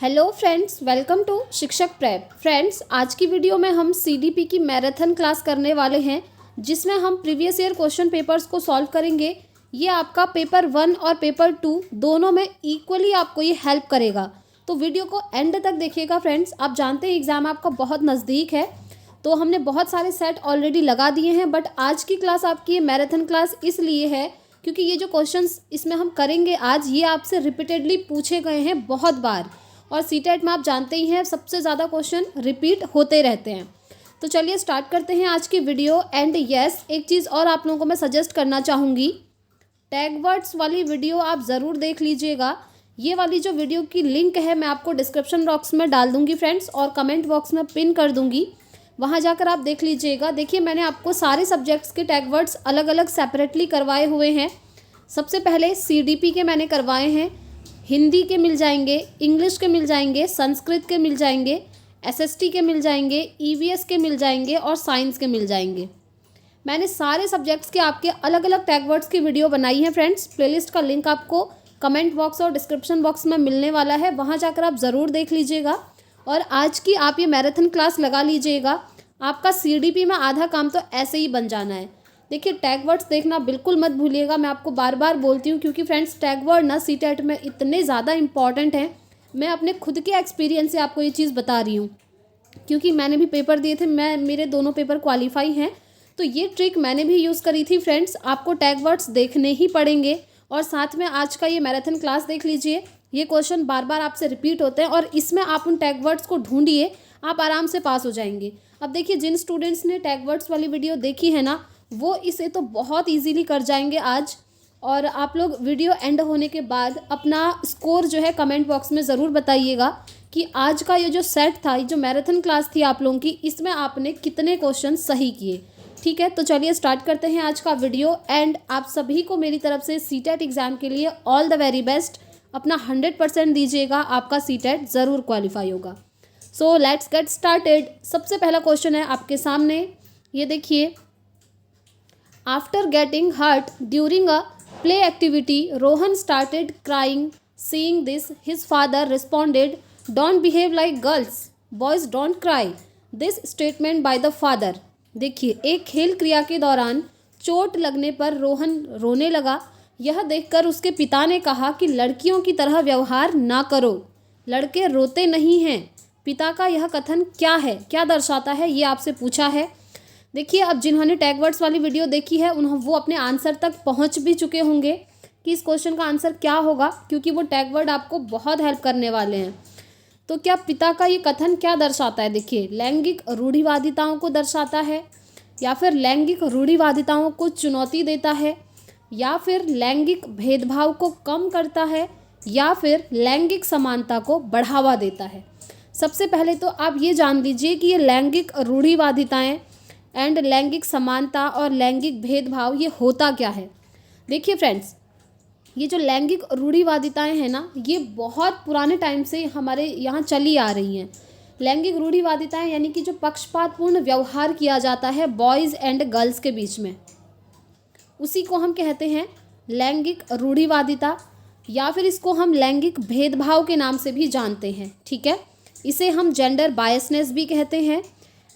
Hello friends, welcome to शिक्षक prep. Friends, आज की वीडियो में हम सीडीपी की मैराथन क्लास करने वाले हैं, जिसमें हम प्रीवियस ईयर क्वेश्चन पेपर्स को सॉल्व करेंगे। ये आपका पेपर 1 और पेपर 2 दोनों में इक्वली आपको ये हेल्प करेगा, तो वीडियो को एंड तक देखिएगा। फ्रेंड्स, आप जानते हैं एग्ज़ाम आपका बहुत नज़दीक है, तो हमने बहुत सारे सेट ऑलरेडी लगा दिए हैं, बट आज की क्लास आपकी ये मैराथन क्लास इसलिए है क्योंकि ये जो क्वेश्चंस इसमें हम करेंगे आज, ये आपसे रिपीटेडली पूछे गए हैं बहुत बार, और सीटेट में आप जानते ही हैं सबसे ज़्यादा क्वेश्चन रिपीट होते रहते हैं। तो चलिए स्टार्ट करते हैं आज की वीडियो। एंड यस, एक चीज़ और आप लोगों को मैं सजेस्ट करना चाहूँगी, टैग वर्ड्स वाली वीडियो आप ज़रूर देख लीजिएगा। ये वाली जो वीडियो की लिंक है मैं आपको डिस्क्रिप्शन बॉक्स में डाल दूँगी फ्रेंड्स, और कमेंट बॉक्स में पिन कर दूँगी, वहाँ जाकर आप देख लीजिएगा। देखिए, मैंने आपको सारे सब्जेक्ट्स के टैग वर्ड्स अलग अलग सेपरेटली करवाए हुए हैं। सबसे पहले सीडीपी के मैंने करवाए हैं, हिंदी के मिल जाएंगे, इंग्लिश के मिल जाएंगे, संस्कृत के मिल जाएंगे, एसएसटी के मिल जाएंगे, ईवीएस के मिल जाएंगे और साइंस के मिल जाएंगे। मैंने सारे सब्जेक्ट्स के आपके अलग अलग टैग वर्ड्स की वीडियो बनाई है फ्रेंड्स। प्लेलिस्ट का लिंक आपको कमेंट बॉक्स और डिस्क्रिप्शन बॉक्स में मिलने वाला है, वहाँ जाकर आप ज़रूर देख लीजिएगा। और आज की आप ये मैराथन क्लास लगा लीजिएगा, आपका सीडीपी में आधा काम तो ऐसे ही बन जाना है। देखिए, टैग वर्ड्स देखना बिल्कुल मत भूलिएगा, मैं आपको बार बार बोलती हूँ, क्योंकि फ्रेंड्स टैग वर्ड ना सीटेट में इतने ज़्यादा इंपॉर्टेंट हैं। मैं अपने खुद के एक्सपीरियंस से आपको ये चीज़ बता रही हूँ, क्योंकि मैंने भी पेपर दिए थे, मेरे दोनों पेपर क्वालिफाई हैं, तो ये ट्रिक मैंने भी यूज़ करी थी फ्रेंड्स। आपको टैग वर्ड्स देखने ही पड़ेंगे, और साथ में आज का ये मैराथन क्लास देख लीजिए। ये क्वेश्चन बार बार आपसे रिपीट होते हैं, और इसमें आप उन टैग वर्ड्स को ढूंढिए, आप आराम से पास हो जाएंगे। अब देखिए, जिन स्टूडेंट्स ने टैग वर्ड्स वाली वीडियो देखी है ना, वो इसे तो बहुत इजीली कर जाएंगे आज। और आप लोग वीडियो एंड होने के बाद अपना स्कोर जो है कमेंट बॉक्स में ज़रूर बताइएगा कि आज का ये जो सेट था, ये जो मैराथन क्लास थी आप लोगों की, इसमें आपने कितने क्वेश्चन सही किए। ठीक है, तो चलिए स्टार्ट करते हैं आज का वीडियो। एंड आप सभी को मेरी तरफ से सीटेट एग्ज़ाम के लिए ऑल द वेरी बेस्ट। अपना 100% दीजिएगा, आपका सीटेट ज़रूर क्वालिफाई होगा। So let's get started. सबसे पहला क्वेश्चन है आपके सामने, ये देखिए। After getting hurt during a play activity, Rohan started crying. Seeing this, his father responded, "Don't behave like girls. Boys don't cry." This statement by the father. देखिए, एक खेल क्रिया के दौरान चोट लगने पर रोहन रोने लगा। यह देखकर उसके पिता ने कहा कि लड़कियों की तरह व्यवहार ना करो, लड़के रोते नहीं हैं। पिता का यह कथन क्या है, क्या दर्शाता है, ये आपसे पूछा है। देखिए, अब जिन्होंने टैग वर्ड्स वाली वीडियो देखी है वो अपने आंसर तक पहुंच भी चुके होंगे कि इस क्वेश्चन का आंसर क्या होगा, क्योंकि वो टैग वर्ड आपको बहुत हेल्प करने वाले हैं। तो क्या पिता का ये कथन क्या दर्शाता है? देखिए, लैंगिक रूढ़िवादिताओं को दर्शाता है, या फिर लैंगिक रूढ़िवादिताओं को चुनौती देता है, या फिर लैंगिक भेदभाव को कम करता है, या फिर लैंगिक समानता को बढ़ावा देता है। सबसे पहले तो आप ये जान लीजिए कि ये लैंगिक रूढ़िवादिताएँ एंड लैंगिक समानता और लैंगिक भेदभाव ये होता क्या है। देखिए फ्रेंड्स, ये जो लैंगिक रूढ़िवादिताएं हैं ना, ये बहुत पुराने टाइम से हमारे यहाँ चली आ रही हैं। लैंगिक रूढ़िवादिताएं यानी कि जो पक्षपातपूर्ण व्यवहार किया जाता है बॉयज़ एंड गर्ल्स के बीच में, उसी को हम कहते हैं लैंगिक रूढ़िवादिता, या फिर इसको हम लैंगिक भेदभाव के नाम से भी जानते हैं। ठीक है, इसे हम जेंडर बायसनेस भी कहते हैं,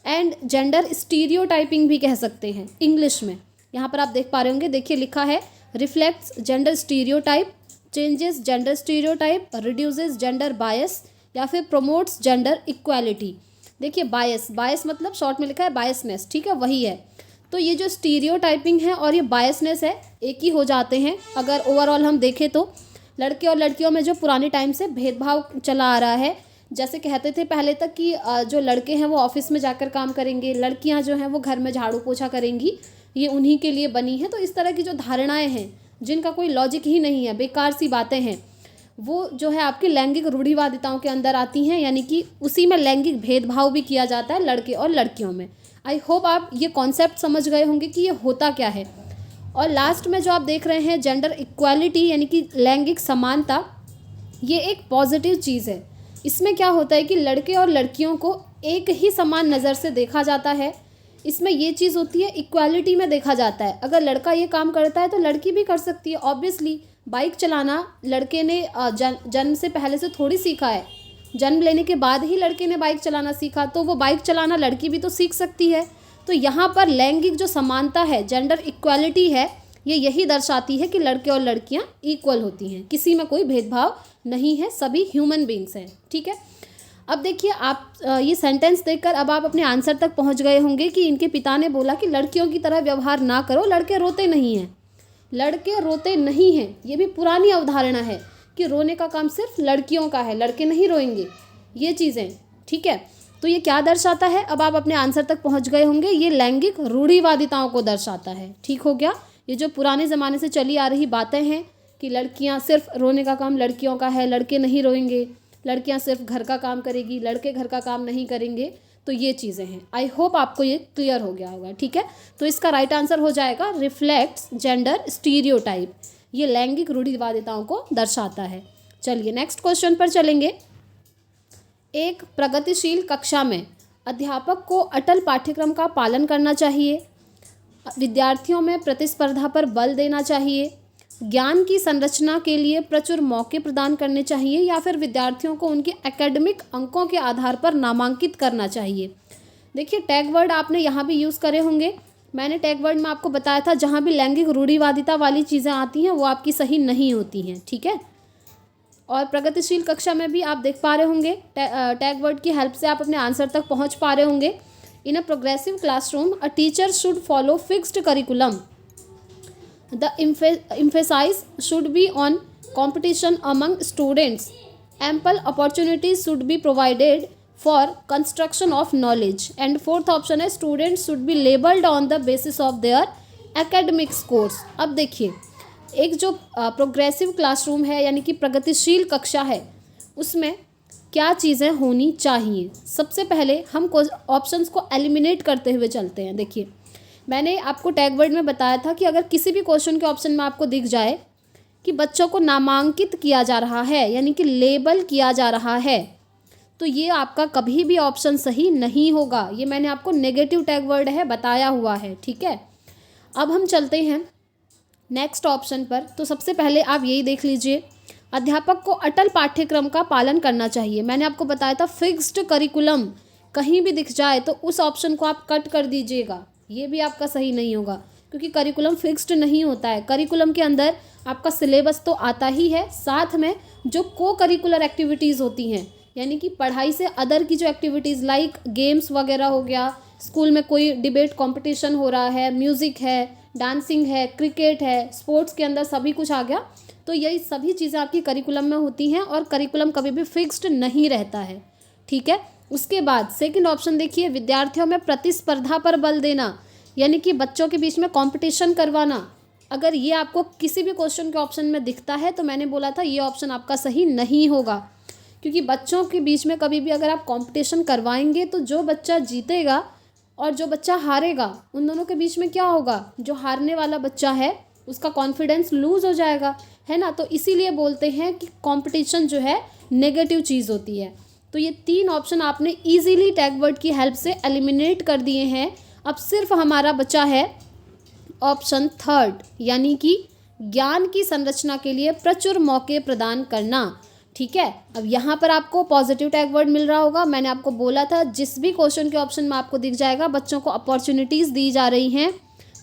एंड जेंडर स्टीरियोटाइपिंग भी कह सकते हैं इंग्लिश में। यहाँ पर आप देख पा रहे होंगे, देखिए लिखा है, reflects gender stereotype, changes gender stereotype, reduces gender bias, या फिर प्रमोट्स जेंडर इक्वालिटी। देखिए, बायस मतलब शॉर्ट में लिखा है बायसनेस, ठीक है, वही है। तो ये जो स्टीरियोटाइपिंग है और ये बायसनेस है, एक ही हो जाते हैं। अगर ओवरऑल हम देखें तो लड़के और लड़कियों में जो पुराने टाइम से भेदभाव चला आ रहा है, जैसे कहते थे पहले तक कि जो लड़के हैं वो ऑफिस में जाकर काम करेंगे, लड़कियां जो हैं वो घर में झाड़ू पोछा करेंगी, ये उन्हीं के लिए बनी है। तो इस तरह की जो धारणाएं हैं जिनका कोई लॉजिक ही नहीं है, बेकार सी बातें हैं, वो जो है आपकी लैंगिक रूढ़िवादिताओं के अंदर आती हैं, यानी कि उसी में लैंगिक भेदभाव भी किया जाता है लड़के और लड़कियों में। आई होप आप ये कॉन्सेप्ट समझ गए होंगे कि ये होता क्या है। और लास्ट में जो आप देख रहे हैं जेंडर इक्वालिटी यानी कि लैंगिक समानता, ये एक पॉजिटिव चीज़ है। इसमें क्या होता है कि लड़के और लड़कियों को एक ही समान नज़र से देखा जाता है। इसमें ये चीज़ होती है, इक्वालिटी में देखा जाता है। अगर लड़का ये काम करता है तो लड़की भी कर सकती है। ऑब्वियसली बाइक चलाना लड़के ने जन्म से पहले से थोड़ी सीखा है, जन्म लेने के बाद ही लड़के ने बाइक चलाना सीखा, तो वो बाइक चलाना लड़की भी तो सीख सकती है। तो यहाँ पर लैंगिक जो समानता है, जेंडर इक्वालिटी है, ये यही दर्शाती है कि लड़के और लड़कियाँ इक्वल होती हैं, किसी में कोई भेदभाव नहीं है, सभी ह्यूमन बींग्स हैं। ठीक है, अब देखिए आप ये सेंटेंस देखकर अब आप अपने आंसर तक पहुँच गए होंगे कि इनके पिता ने बोला कि लड़कियों की तरह व्यवहार ना करो, लड़के रोते नहीं हैं। लड़के रोते नहीं हैं, ये भी पुरानी अवधारणा है कि रोने का काम सिर्फ लड़कियों का है, लड़के नहीं रोएंगे, ये चीज़ें। ठीक है, तो ये क्या दर्शाता है, अब आप अपने आंसर तक पहुंच गए होंगे, ये लैंगिक रूढ़िवादिताओं को दर्शाता है। ठीक हो गया, ये जो पुराने ज़माने से चली आ रही बातें हैं कि लड़कियां सिर्फ रोने का काम लड़कियों का है, लड़के नहीं रोएंगे, लड़कियां सिर्फ घर का काम करेगी, लड़के घर का काम नहीं करेंगे, तो ये चीज़ें हैं। आई होप आपको ये क्लियर हो गया होगा। ठीक है, तो इसका राइट आंसर हो जाएगा रिफ्लेक्ट्स जेंडर स्टीरियोटाइप, ये लैंगिक रूढ़िवादिताओं को दर्शाता है। चलिए नेक्स्ट क्वेश्चन पर चलेंगे। एक प्रगतिशील कक्षा में अध्यापक को अटल पाठ्यक्रम का पालन करना चाहिए, विद्यार्थियों में प्रतिस्पर्धा पर बल देना चाहिए, ज्ञान की संरचना के लिए प्रचुर मौके प्रदान करने चाहिए, या फिर विद्यार्थियों को उनके एकेडमिक अंकों के आधार पर नामांकित करना चाहिए। देखिए टैग वर्ड आपने यहाँ भी यूज़ करे होंगे। मैंने टैग वर्ड में आपको बताया था जहाँ भी लैंगिक रूढ़िवादिता वाली चीज़ें आती हैं वो आपकी सही नहीं होती हैं। ठीक है, और प्रगतिशील कक्षा में भी आप देख पा रहे होंगे, टैग वर्ड की हेल्प से आप अपने आंसर तक पहुँच पा रहे होंगे। In a progressive classroom a teacher should follow fixed curriculum, the emphasis should be on competition among students, ample opportunities should be provided for construction of knowledge, and fourth option है students should be labeled on the basis of their academic scores। अब देखिए एक जो progressive classroom है यानी कि प्रगतिशील कक्षा है, उसमें क्या चीज़ें होनी चाहिए। सबसे पहले हम ऑप्शंस को एलिमिनेट करते हुए चलते हैं। देखिए मैंने आपको टैग वर्ड में बताया था कि अगर किसी भी क्वेश्चन के ऑप्शन में आपको दिख जाए कि बच्चों को नामांकित किया जा रहा है यानी कि लेबल किया जा रहा है, तो ये आपका कभी भी ऑप्शन सही नहीं होगा। ये मैंने आपको नेगेटिव टैग वर्ड है बताया हुआ है। ठीक है, अब हम चलते हैं नेक्स्ट ऑप्शन पर। तो सबसे पहले आप यही देख लीजिए, अध्यापक को अटल पाठ्यक्रम का पालन करना चाहिए। मैंने आपको बताया था फिक्स्ड करिकुलम, कहीं भी दिख जाए तो उस ऑप्शन को आप कट कर दीजिएगा, ये भी आपका सही नहीं होगा क्योंकि करिकुलम फिक्स्ड नहीं होता है। करिकुलम के अंदर आपका सिलेबस तो आता ही है, साथ में जो को करिकुलर एक्टिविटीज़ होती हैं यानी कि पढ़ाई से अदर की जो एक्टिविटीज़ लाइक गेम्स वगैरह हो गया, स्कूल में कोई डिबेट कंपटीशन हो रहा है, म्यूज़िक है, डांसिंग है, क्रिकेट है, स्पोर्ट्स के अंदर सभी कुछ आ गया, तो यही सभी चीज़ें आपकी करिकुलम में होती हैं और करिकुलम कभी भी फिक्स्ड नहीं रहता है। ठीक है, उसके बाद सेकंड ऑप्शन देखिए, विद्यार्थियों में प्रतिस्पर्धा पर बल देना यानी कि बच्चों के बीच में कंपटीशन करवाना। अगर ये आपको किसी भी क्वेश्चन के ऑप्शन में दिखता है तो मैंने बोला था ये ऑप्शन आपका सही नहीं होगा, क्योंकि बच्चों के बीच में कभी भी अगर आप कंपटीशन करवाएंगे तो जो बच्चा जीतेगा और जो बच्चा हारेगा उन दोनों के बीच में क्या होगा, जो हारने वाला बच्चा है उसका कॉन्फिडेंस लूज़ हो जाएगा, है ना। तो इसीलिए बोलते हैं कि कंपटीशन जो है नेगेटिव चीज़ होती है। तो ये तीन ऑप्शन आपने इजीली टैग वर्ड की हेल्प से एलिमिनेट कर दिए हैं। अब सिर्फ हमारा बचा है ऑप्शन थर्ड यानी कि ज्ञान की संरचना के लिए प्रचुर मौके प्रदान करना। ठीक है, अब यहाँ पर आपको पॉजिटिव टैग वर्ड मिल रहा होगा। मैंने आपको बोला था जिस भी क्वेश्चन के ऑप्शन में आपको दिख जाएगा बच्चों को अपॉर्चुनिटीज़ दी जा रही हैं,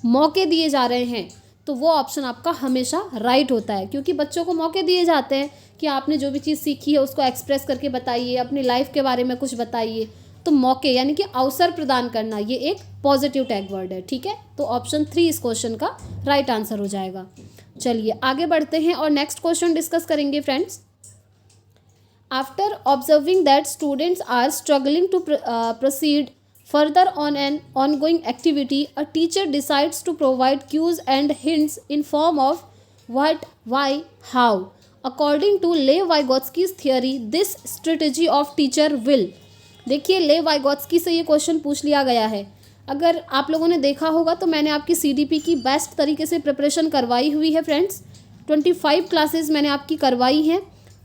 मौके दिए जा रहे हैं, तो वो ऑप्शन आपका हमेशा राइट होता है, क्योंकि बच्चों को मौके दिए जाते हैं कि आपने जो भी चीज़ सीखी है उसको एक्सप्रेस करके बताइए, अपनी लाइफ के बारे में कुछ बताइए। तो मौके यानी कि अवसर प्रदान करना, ये एक पॉजिटिव टैग वर्ड है। ठीक है, तो ऑप्शन 3 इस क्वेश्चन का राइट आंसर हो जाएगा। चलिए आगे बढ़ते हैं और नेक्स्ट क्वेश्चन डिस्कस करेंगे friends. After observing that students are struggling to proceed further on an ongoing activity, a teacher decides to provide cues and hints in form of what, why, how. According to Lev Vygotsky's theory, this strategy of teacher will। देखिए लेव Vygotsky से ये question पूछ लिया गया है। अगर आप लोगों ने देखा होगा तो मैंने आपकी CDP की बेस्ट तरीके से प्रिपरेशन करवाई हुई है फ्रेंड्स। 25 क्लासेस मैंने आपकी करवाई हैं,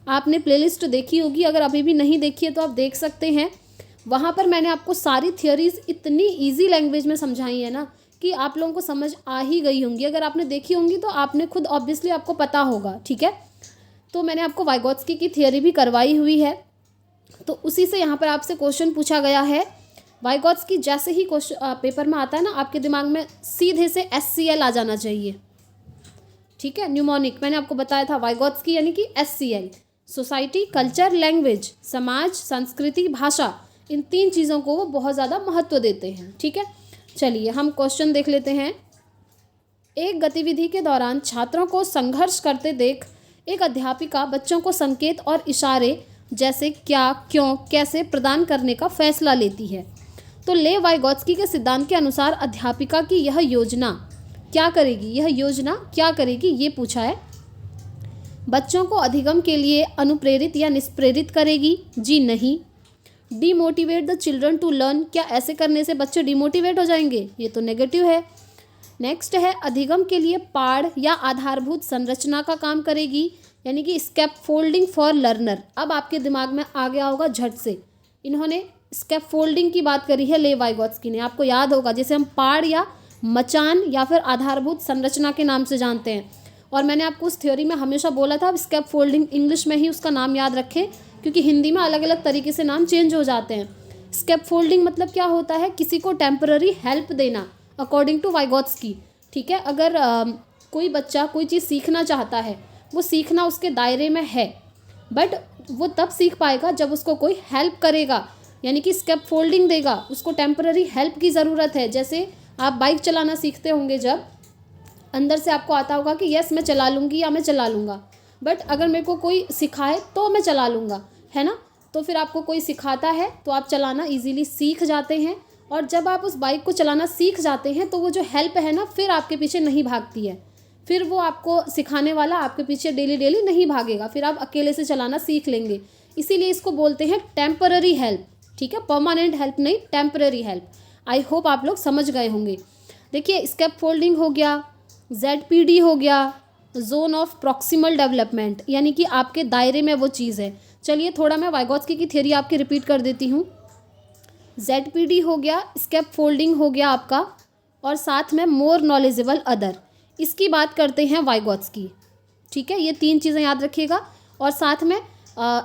आपने प्लेलिस्ट देखी होगी, अगर अभी भी नहीं देखी है तो आप देख सकते हैं। वहाँ पर मैंने आपको सारी थियोरीज इतनी इजी लैंग्वेज में समझाई है ना कि आप लोगों को समझ आ ही गई होंगी। अगर आपने देखी होंगी तो आपने खुद ऑब्वियसली आपको पता होगा। ठीक है, तो मैंने आपको वाइगोत्स्की की थियोरी भी करवाई हुई है। तो उसी से यहाँ पर आपसे क्वेश्चन पूछा गया है। वाइगॉट्स्की जैसे ही क्वेश्चन पेपर में आता है ना, आपके दिमाग में सीधे से SCL आ जाना चाहिए, ठीक है। न्यूमोनिक मैंने आपको बताया था, वाइगॉट्स्की यानी कि SCL, सोसाइटी, कल्चर, लैंग्वेज, समाज, संस्कृति, भाषा, इन 3 चीज़ों को वो बहुत ज़्यादा महत्व देते हैं, ठीक है। चलिए हम क्वेश्चन देख लेते हैं। एक गतिविधि के दौरान छात्रों को संघर्ष करते देख एक अध्यापिका बच्चों को संकेत और इशारे जैसे क्या, क्यों, कैसे प्रदान करने का फैसला लेती है। तो ले वाइगॉट्स्की के सिद्धांत के अनुसार अध्यापिका की यह योजना क्या करेगी, यह योजना क्या करेगी, ये पूछा है। बच्चों को अधिगम के लिए अनुप्रेरित या निष्प्रेरित करेगी, जी नहीं। Demotivate the children to learn, क्या ऐसे करने से बच्चे डिमोटिवेट हो जाएंगे, ये तो नेगेटिव है। नेक्स्ट है अधिगम के लिए पाढ़ या आधारभूत संरचना का काम करेगी, यानी कि स्कैफोल्डिंग फॉर लर्नर। अब आपके दिमाग में आ गया होगा झट से, इन्होंने स्कैफोल्डिंग की बात करी है ले वाइगॉट्स्की ने। आपको याद होगा जैसे हम पाढ़ या मचान या फिर आधारभूत संरचना के नाम से जानते हैं। और मैंने आपको उस थ्योरी में हमेशा बोला था स्कैफोल्डिंग इंग्लिश में ही उसका नाम याद रखें, क्योंकि हिंदी में अलग अलग तरीके से नाम चेंज हो जाते हैं। स्कैफोल्डिंग मतलब क्या होता है, किसी को टेम्पररी हेल्प देना, अकॉर्डिंग टू वाइगॉट्स्की, ठीक है। अगर कोई बच्चा कोई चीज़ सीखना चाहता है, वो सीखना उसके दायरे में है, बट वो तब सीख पाएगा जब उसको कोई हेल्प करेगा, यानी कि स्कैफोल्डिंग देगा, उसको टेम्पररी हेल्प की ज़रूरत है। जैसे आप बाइक चलाना सीखते होंगे, जब अंदर से आपको आता होगा कि यस मैं चला लूँगी या मैं चला लूँगा, बट अगर मेरे को कोई सिखाए तो मैं चला लूँगा, है ना। तो फिर आपको कोई सिखाता है तो आप चलाना इजीली सीख जाते हैं, और जब आप उस बाइक को चलाना सीख जाते हैं तो वो जो हेल्प है ना, फिर आपके पीछे नहीं भागती है, फिर वो आपको सिखाने वाला आपके पीछे डेली डेली नहीं भागेगा, फिर आप अकेले से चलाना सीख लेंगे। इसीलिए इसको बोलते हैं टेम्पररी हेल्प, ठीक है, परमानेंट हेल्प नहीं, टेम्पररी हेल्प। आई होप आप लोग समझ गए होंगे। देखिए स्कैफोल्डिंग हो गया, ZPD हो गया, जोन ऑफ प्रॉक्सिमल डेवलपमेंट, यानी कि आपके दायरे में वो चीज़ है। चलिए थोड़ा मैं वाइगॉट्स्की की थ्योरी आपकी रिपीट कर देती हूँ। ZPD हो गया, स्कैफोल्डिंग हो गया आपका, और साथ में मोर नॉलेजेबल अदर, इसकी बात करते हैं वाइगॉट्स्की, ठीक है। ये 3 चीज़ें याद रखिएगा, और साथ में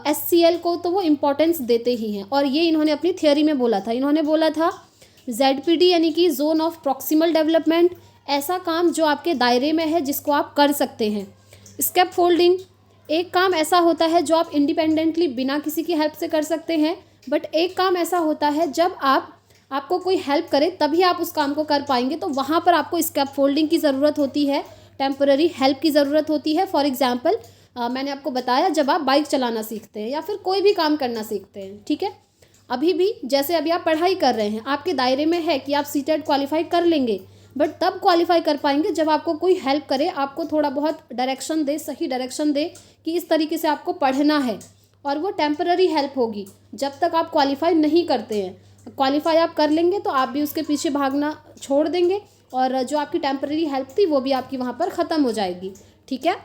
SCL को तो वो इम्पोर्टेंस देते ही हैं, और ये इन्होंने अपनी थ्योरी में बोला था। इन्होंने बोला था ZPD यानी कि जोन ऑफ प्रॉक्सिमल डेवलपमेंट, ऐसा काम जो आपके दायरे में है जिसको आप कर सकते हैं। स्कैफोल्डिंग एक काम ऐसा होता है जो आप इंडिपेंडेंटली बिना किसी की हेल्प से कर सकते हैं, बट एक काम ऐसा होता है जब आपको कोई हेल्प करे तभी आप उस काम को कर पाएंगे, तो वहाँ पर आपको स्कैफोल्डिंग की ज़रूरत होती है, टेम्पररी हेल्प की ज़रूरत होती है। फॉर एग्जाम्पल मैंने आपको बताया जब आप बाइक चलाना सीखते हैं या फिर कोई भी काम करना सीखते हैं, ठीक है। अभी भी जैसे अभी आप पढ़ाई कर रहे हैं, आपके दायरे में है कि आप CTET क्वालिफाई कर लेंगे, बट तब क्वालिफाई कर पाएंगे जब आपको कोई हेल्प करे, आपको थोड़ा बहुत डायरेक्शन दे, सही डायरेक्शन दे कि इस तरीके से आपको पढ़ना है, और वो टेम्पररी हेल्प होगी जब तक आप क्वालिफाई नहीं करते हैं। क्वालिफाई आप कर लेंगे तो आप भी उसके पीछे भागना छोड़ देंगे, और जो आपकी टेम्पररी हेल्प थी वो भी आपकी वहाँ पर ख़त्म हो जाएगी, ठीक है।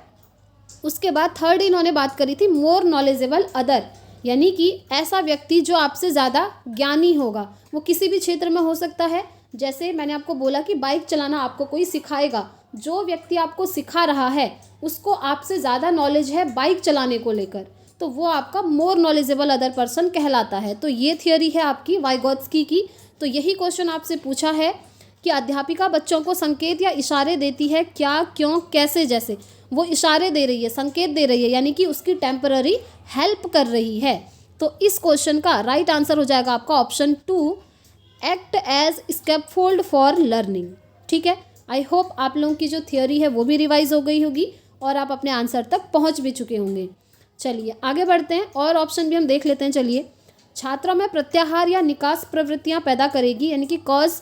उसके बाद थर्ड इन्होंने बात करी थी मोर नॉलेजेबल अदर, यानी कि ऐसा व्यक्ति जो आपसे ज़्यादा ज्ञानी होगा, वो किसी भी क्षेत्र में हो सकता है। जैसे मैंने आपको बोला कि बाइक चलाना आपको कोई सिखाएगा, जो व्यक्ति आपको सिखा रहा है उसको आपसे ज़्यादा नॉलेज है बाइक चलाने को लेकर, तो वो आपका मोर नॉलेजेबल अदर पर्सन कहलाता है। तो ये थियोरी है आपकी वाइगॉट्स्की की। तो यही क्वेश्चन आपसे पूछा है कि अध्यापिका बच्चों को संकेत या इशारे देती है, क्या, क्यों, कैसे, जैसे वो इशारे दे रही है, संकेत दे रही है, यानी कि उसकी टेम्पररी हेल्प कर रही है। तो इस क्वेश्चन का राइट आंसर हो जाएगा आपका option 2, act as scaffold for learning, ठीक है। आई होप आप लोगों की जो थियोरी है वो भी रिवाइज हो गई होगी और आप अपने आंसर तक पहुंच भी चुके होंगे। चलिए आगे बढ़ते हैं, और ऑप्शन भी हम देख लेते हैं। चलिए, छात्रों में प्रत्याहार या निकास प्रवृत्तियां पैदा करेगी, यानी कि cause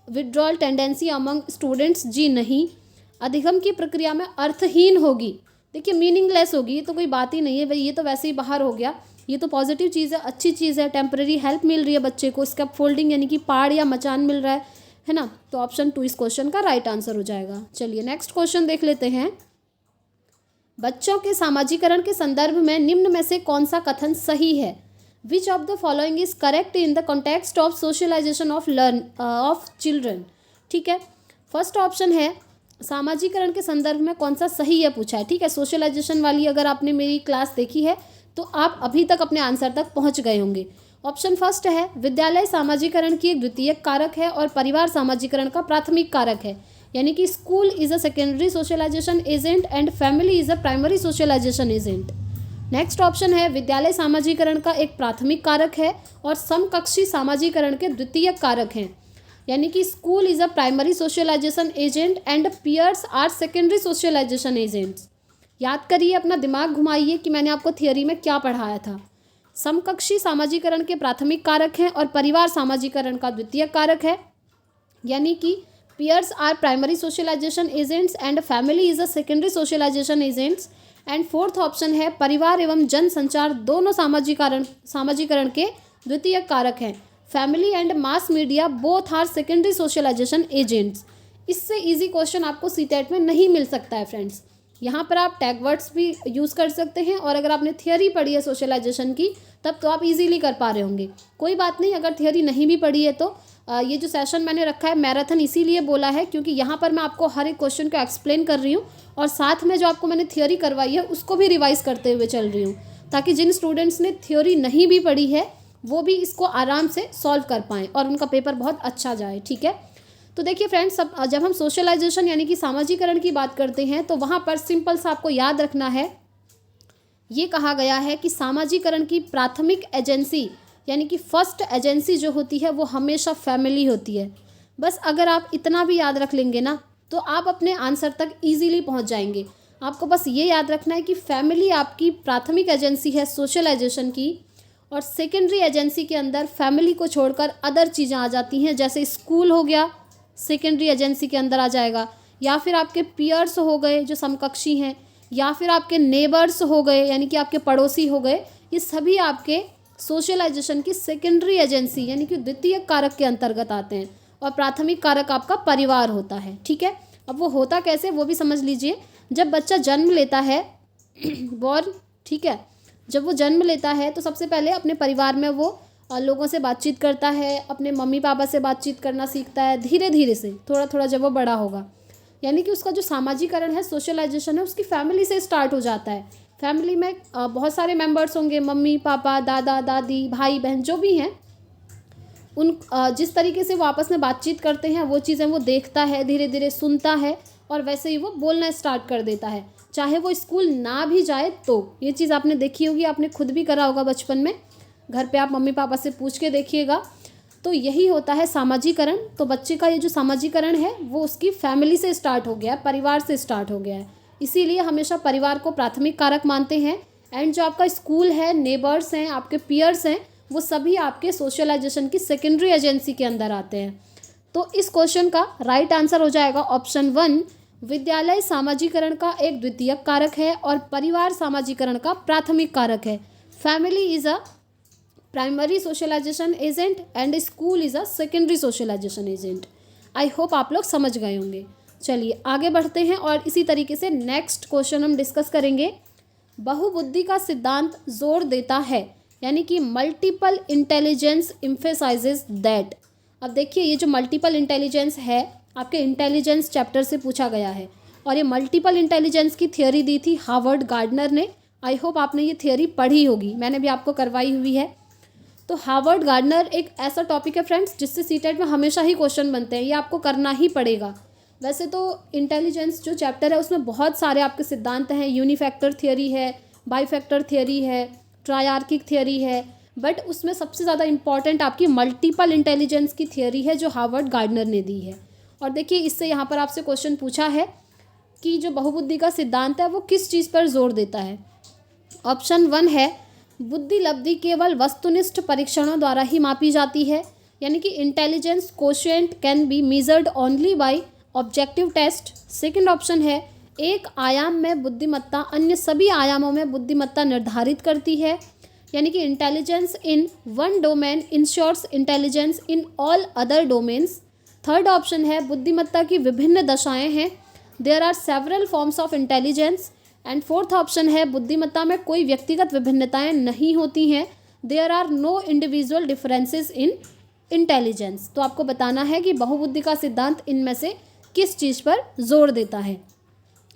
withdrawal tendency among students, जी नहीं। अधिगम की प्रक्रिया में अर्थहीन होगी, देखिए मीनिंगलेस होगी, ये तो कोई बात ही नहीं है भाई, ये तो वैसे ही बाहर हो गया। ये तो पॉजिटिव चीज़ है, अच्छी चीज़ है, टेम्पररी हेल्प मिल रही है बच्चे को, स्कैफोल्डिंग यानी कि पाड़ या मचान मिल रहा है ना। तो ऑप्शन 2 इस क्वेश्चन का राइट आंसर हो जाएगा। चलिए नेक्स्ट क्वेश्चन देख लेते हैं। बच्चों के सामाजिकरण के संदर्भ में निम्न में से कौन सा कथन सही है? Which of the following is correct in the context of socialisation of children, ठीक है। फर्स्ट ऑप्शन है सामाजिकरण के संदर्भ में कौन सा सही है पूछा है, ठीक है। सोशलाइजेशन वाली अगर आपने मेरी क्लास देखी है तो आप अभी तक अपने आंसर तक पहुंच गए होंगे। ऑप्शन फर्स्ट है विद्यालय सामाजिकरण की एक द्वितीयक कारक है और परिवार सामाजिकरण का प्राथमिक कारक है, यानी कि school is a secondary socialisation agent and family is a primary socialisation agent. Next option है विद्यालय सामाजिकरण का एक प्राथमिक कारक है और समकक्षी सामाजिकरण के द्वितीयक कारक हैं, यानी कि school is a primary socialisation agent and peers are secondary socialisation agents. याद करिए, अपना दिमाग घुमाइए कि मैंने आपको थियोरी में क्या पढ़ाया था। समकक्षी सामाजिकरण के प्राथमिक कारक हैं और परिवार सामाजिकरण का द्वितीयक कारक है, यानी कि peers are primary socialisation agents and family is a secondary socialisation agents. And fourth option है परिवार एवं जनसंचार दोनों सामाजिकरण के द्वितीयक कारक हैं। Family and mass media both are secondary socialisation agents. इससे इजी क्वेश्चन आपको सीटेट में नहीं मिल सकता है फ्रेंड्स। यहाँ पर आप टैग वर्ड्स भी यूज़ कर सकते हैं और अगर आपने थियोरी पढ़ी है सोशलाइजेशन की तब तो आप इजीली कर पा रहे होंगे। कोई बात नहीं, अगर थियोरी नहीं भी पढ़ी है तो ये जो सेशन मैंने रखा है मैराथन इसीलिए बोला है क्योंकि यहाँ पर मैं आपको हर एक क्वेश्चन को एक्सप्लेन कर रही हूँ और साथ में जो आपको मैंने थियोरी करवाई है उसको भी रिवाइज करते हुए चल रही हूँ, ताकि जिन स्टूडेंट्स ने थियोरी नहीं भी पढ़ी है वो भी इसको आराम से सॉल्व कर पाएँ और उनका पेपर बहुत अच्छा जाए। ठीक है, तो देखिए फ्रेंड्स, जब हम सोशलाइजेशन यानी कि सामाजिकरण की बात करते हैं तो वहाँ पर सिंपल सा आपको याद रखना है, ये कहा गया है कि सामाजिकरण की प्राथमिक एजेंसी यानी कि फर्स्ट एजेंसी जो होती है वो हमेशा फैमिली होती है। बस अगर आप इतना भी याद रख लेंगे ना तो आप अपने आंसर तक इजीली पहुंच जाएंगे। आपको बस ये याद रखना है कि फैमिली आपकी प्राथमिक एजेंसी है सोशलाइजेशन की, और सेकेंडरी एजेंसी के अंदर फैमिली को छोड़कर अदर चीज़ें आ जाती हैं, जैसे स्कूल हो गया सेकेंडरी एजेंसी के अंदर आ जाएगा, या फिर आपके पीयर्स हो गए जो समकक्षी हैं, या फिर आपके नेबर्स हो गए यानी कि आपके पड़ोसी हो गए। ये सभी आपके सोशलाइजेशन की सेकेंडरी एजेंसी यानी कि द्वितीय कारक के अंतर्गत आते हैं और प्राथमिक कारक आपका परिवार होता है। ठीक है, अब वो होता कैसे वो भी समझ लीजिए। जब बच्चा जन्म लेता है बॉर्न, ठीक है, जब वो जन्म लेता है तो सबसे पहले अपने परिवार में वो लोगों से बातचीत करता है, अपने मम्मी पापा से बातचीत करना सीखता है धीरे धीरे से, थोड़ा थोड़ा जब वो बड़ा होगा। यानी कि उसका जो सामाजिकरण है, सोशलाइजेशन है, उसकी फैमिली से स्टार्ट हो जाता है। फैमिली में बहुत सारे मेंबर्स होंगे, मम्मी पापा दादा दादी भाई बहन जो भी हैं, उन जिस तरीके से वो आपस में बातचीत करते हैं वो चीज़ें वो देखता है, धीरे धीरे सुनता है और वैसे ही वो बोलना स्टार्ट कर देता है, चाहे वो स्कूल ना भी जाए तो। ये चीज़ आपने देखी होगी, आपने खुद भी करा होगा बचपन में, घर पे आप मम्मी पापा से पूछ के देखिएगा। तो यही होता है सामाजिकरण। तो बच्चे का ये जो सामाजिकरण है वो उसकी फैमिली से स्टार्ट हो गया है, परिवार से स्टार्ट हो गया है, इसीलिए हमेशा परिवार को प्राथमिक कारक मानते हैं। एंड जो आपका स्कूल है, नेबर्स हैं, आपके पीयर्स हैं, वो सभी आपके सोशलाइजेशन की सेकेंडरी एजेंसी के अंदर आते हैं। तो इस क्वेश्चन का राइट आंसर हो जाएगा ऑप्शन 1, विद्यालय सामाजिकरण का एक द्वितीयक कारक है और परिवार सामाजिकरण का प्राथमिक कारक है। Family is a primary socialisation agent and school is a secondary socialisation agent. I hope आप लोग समझ गए होंगे। चलिए आगे बढ़ते हैं और इसी तरीके से नेक्स्ट क्वेश्चन हम डिस्कस करेंगे। बहुबुद्धि का सिद्धांत जोर देता है, यानी कि मल्टीपल इंटेलिजेंस एम्फेसाइजेस दैट। अब देखिए, ये जो मल्टीपल इंटेलिजेंस है आपके इंटेलिजेंस चैप्टर से पूछा गया है और ये मल्टीपल इंटेलिजेंस की थियोरी दी थी हार्वर्ड गार्डनर ने। आई होप आपने ये थियोरी पढ़ी होगी, मैंने भी आपको करवाई हुई है। तो हार्वर्ड गार्डनर एक ऐसा टॉपिक है फ्रेंड्स जिससे सीटेट में हमेशा ही क्वेश्चन बनते हैं, ये आपको करना ही पड़ेगा। वैसे तो इंटेलिजेंस जो चैप्टर है उसमें बहुत सारे आपके सिद्धांत हैं, यूनिफैक्टर थियोरी है, बाईफैक्टर थियोरी है, ट्रायआर्किक थियोरी है, बट उसमें सबसे ज़्यादा इंपॉर्टेंट आपकी मल्टीपल इंटेलिजेंस की थियोरी है जो हार्वर्ड गार्डनर ने दी है। और देखिए, इससे यहाँ पर आपसे क्वेश्चन पूछा है कि जो बहुबुद्धि का सिद्धांत है वो किस चीज़ पर जोर देता है। ऑप्शन 1 है बुद्धि लब्धि केवल वस्तुनिष्ठ परीक्षणों द्वारा ही मापी जाती है, यानी कि intelligence quotient can be measured only by objective test. Second option है एक आयाम में बुद्धिमत्ता अन्य सभी आयामों में बुद्धिमत्ता निर्धारित करती है, यानी कि intelligence in one domain ensures intelligence in all other domains. Third option है बुद्धिमत्ता की विभिन्न दशाएं हैं, there are several forms of intelligence. And fourth option है बुद्धिमत्ता में कोई व्यक्तिगत विभिन्नताएं नहीं होती हैं, there are no individual differences in intelligence. तो आपको बताना है कि बहुबुद्धि का सिद्धांत इनमें से किस चीज़ पर जोर देता है।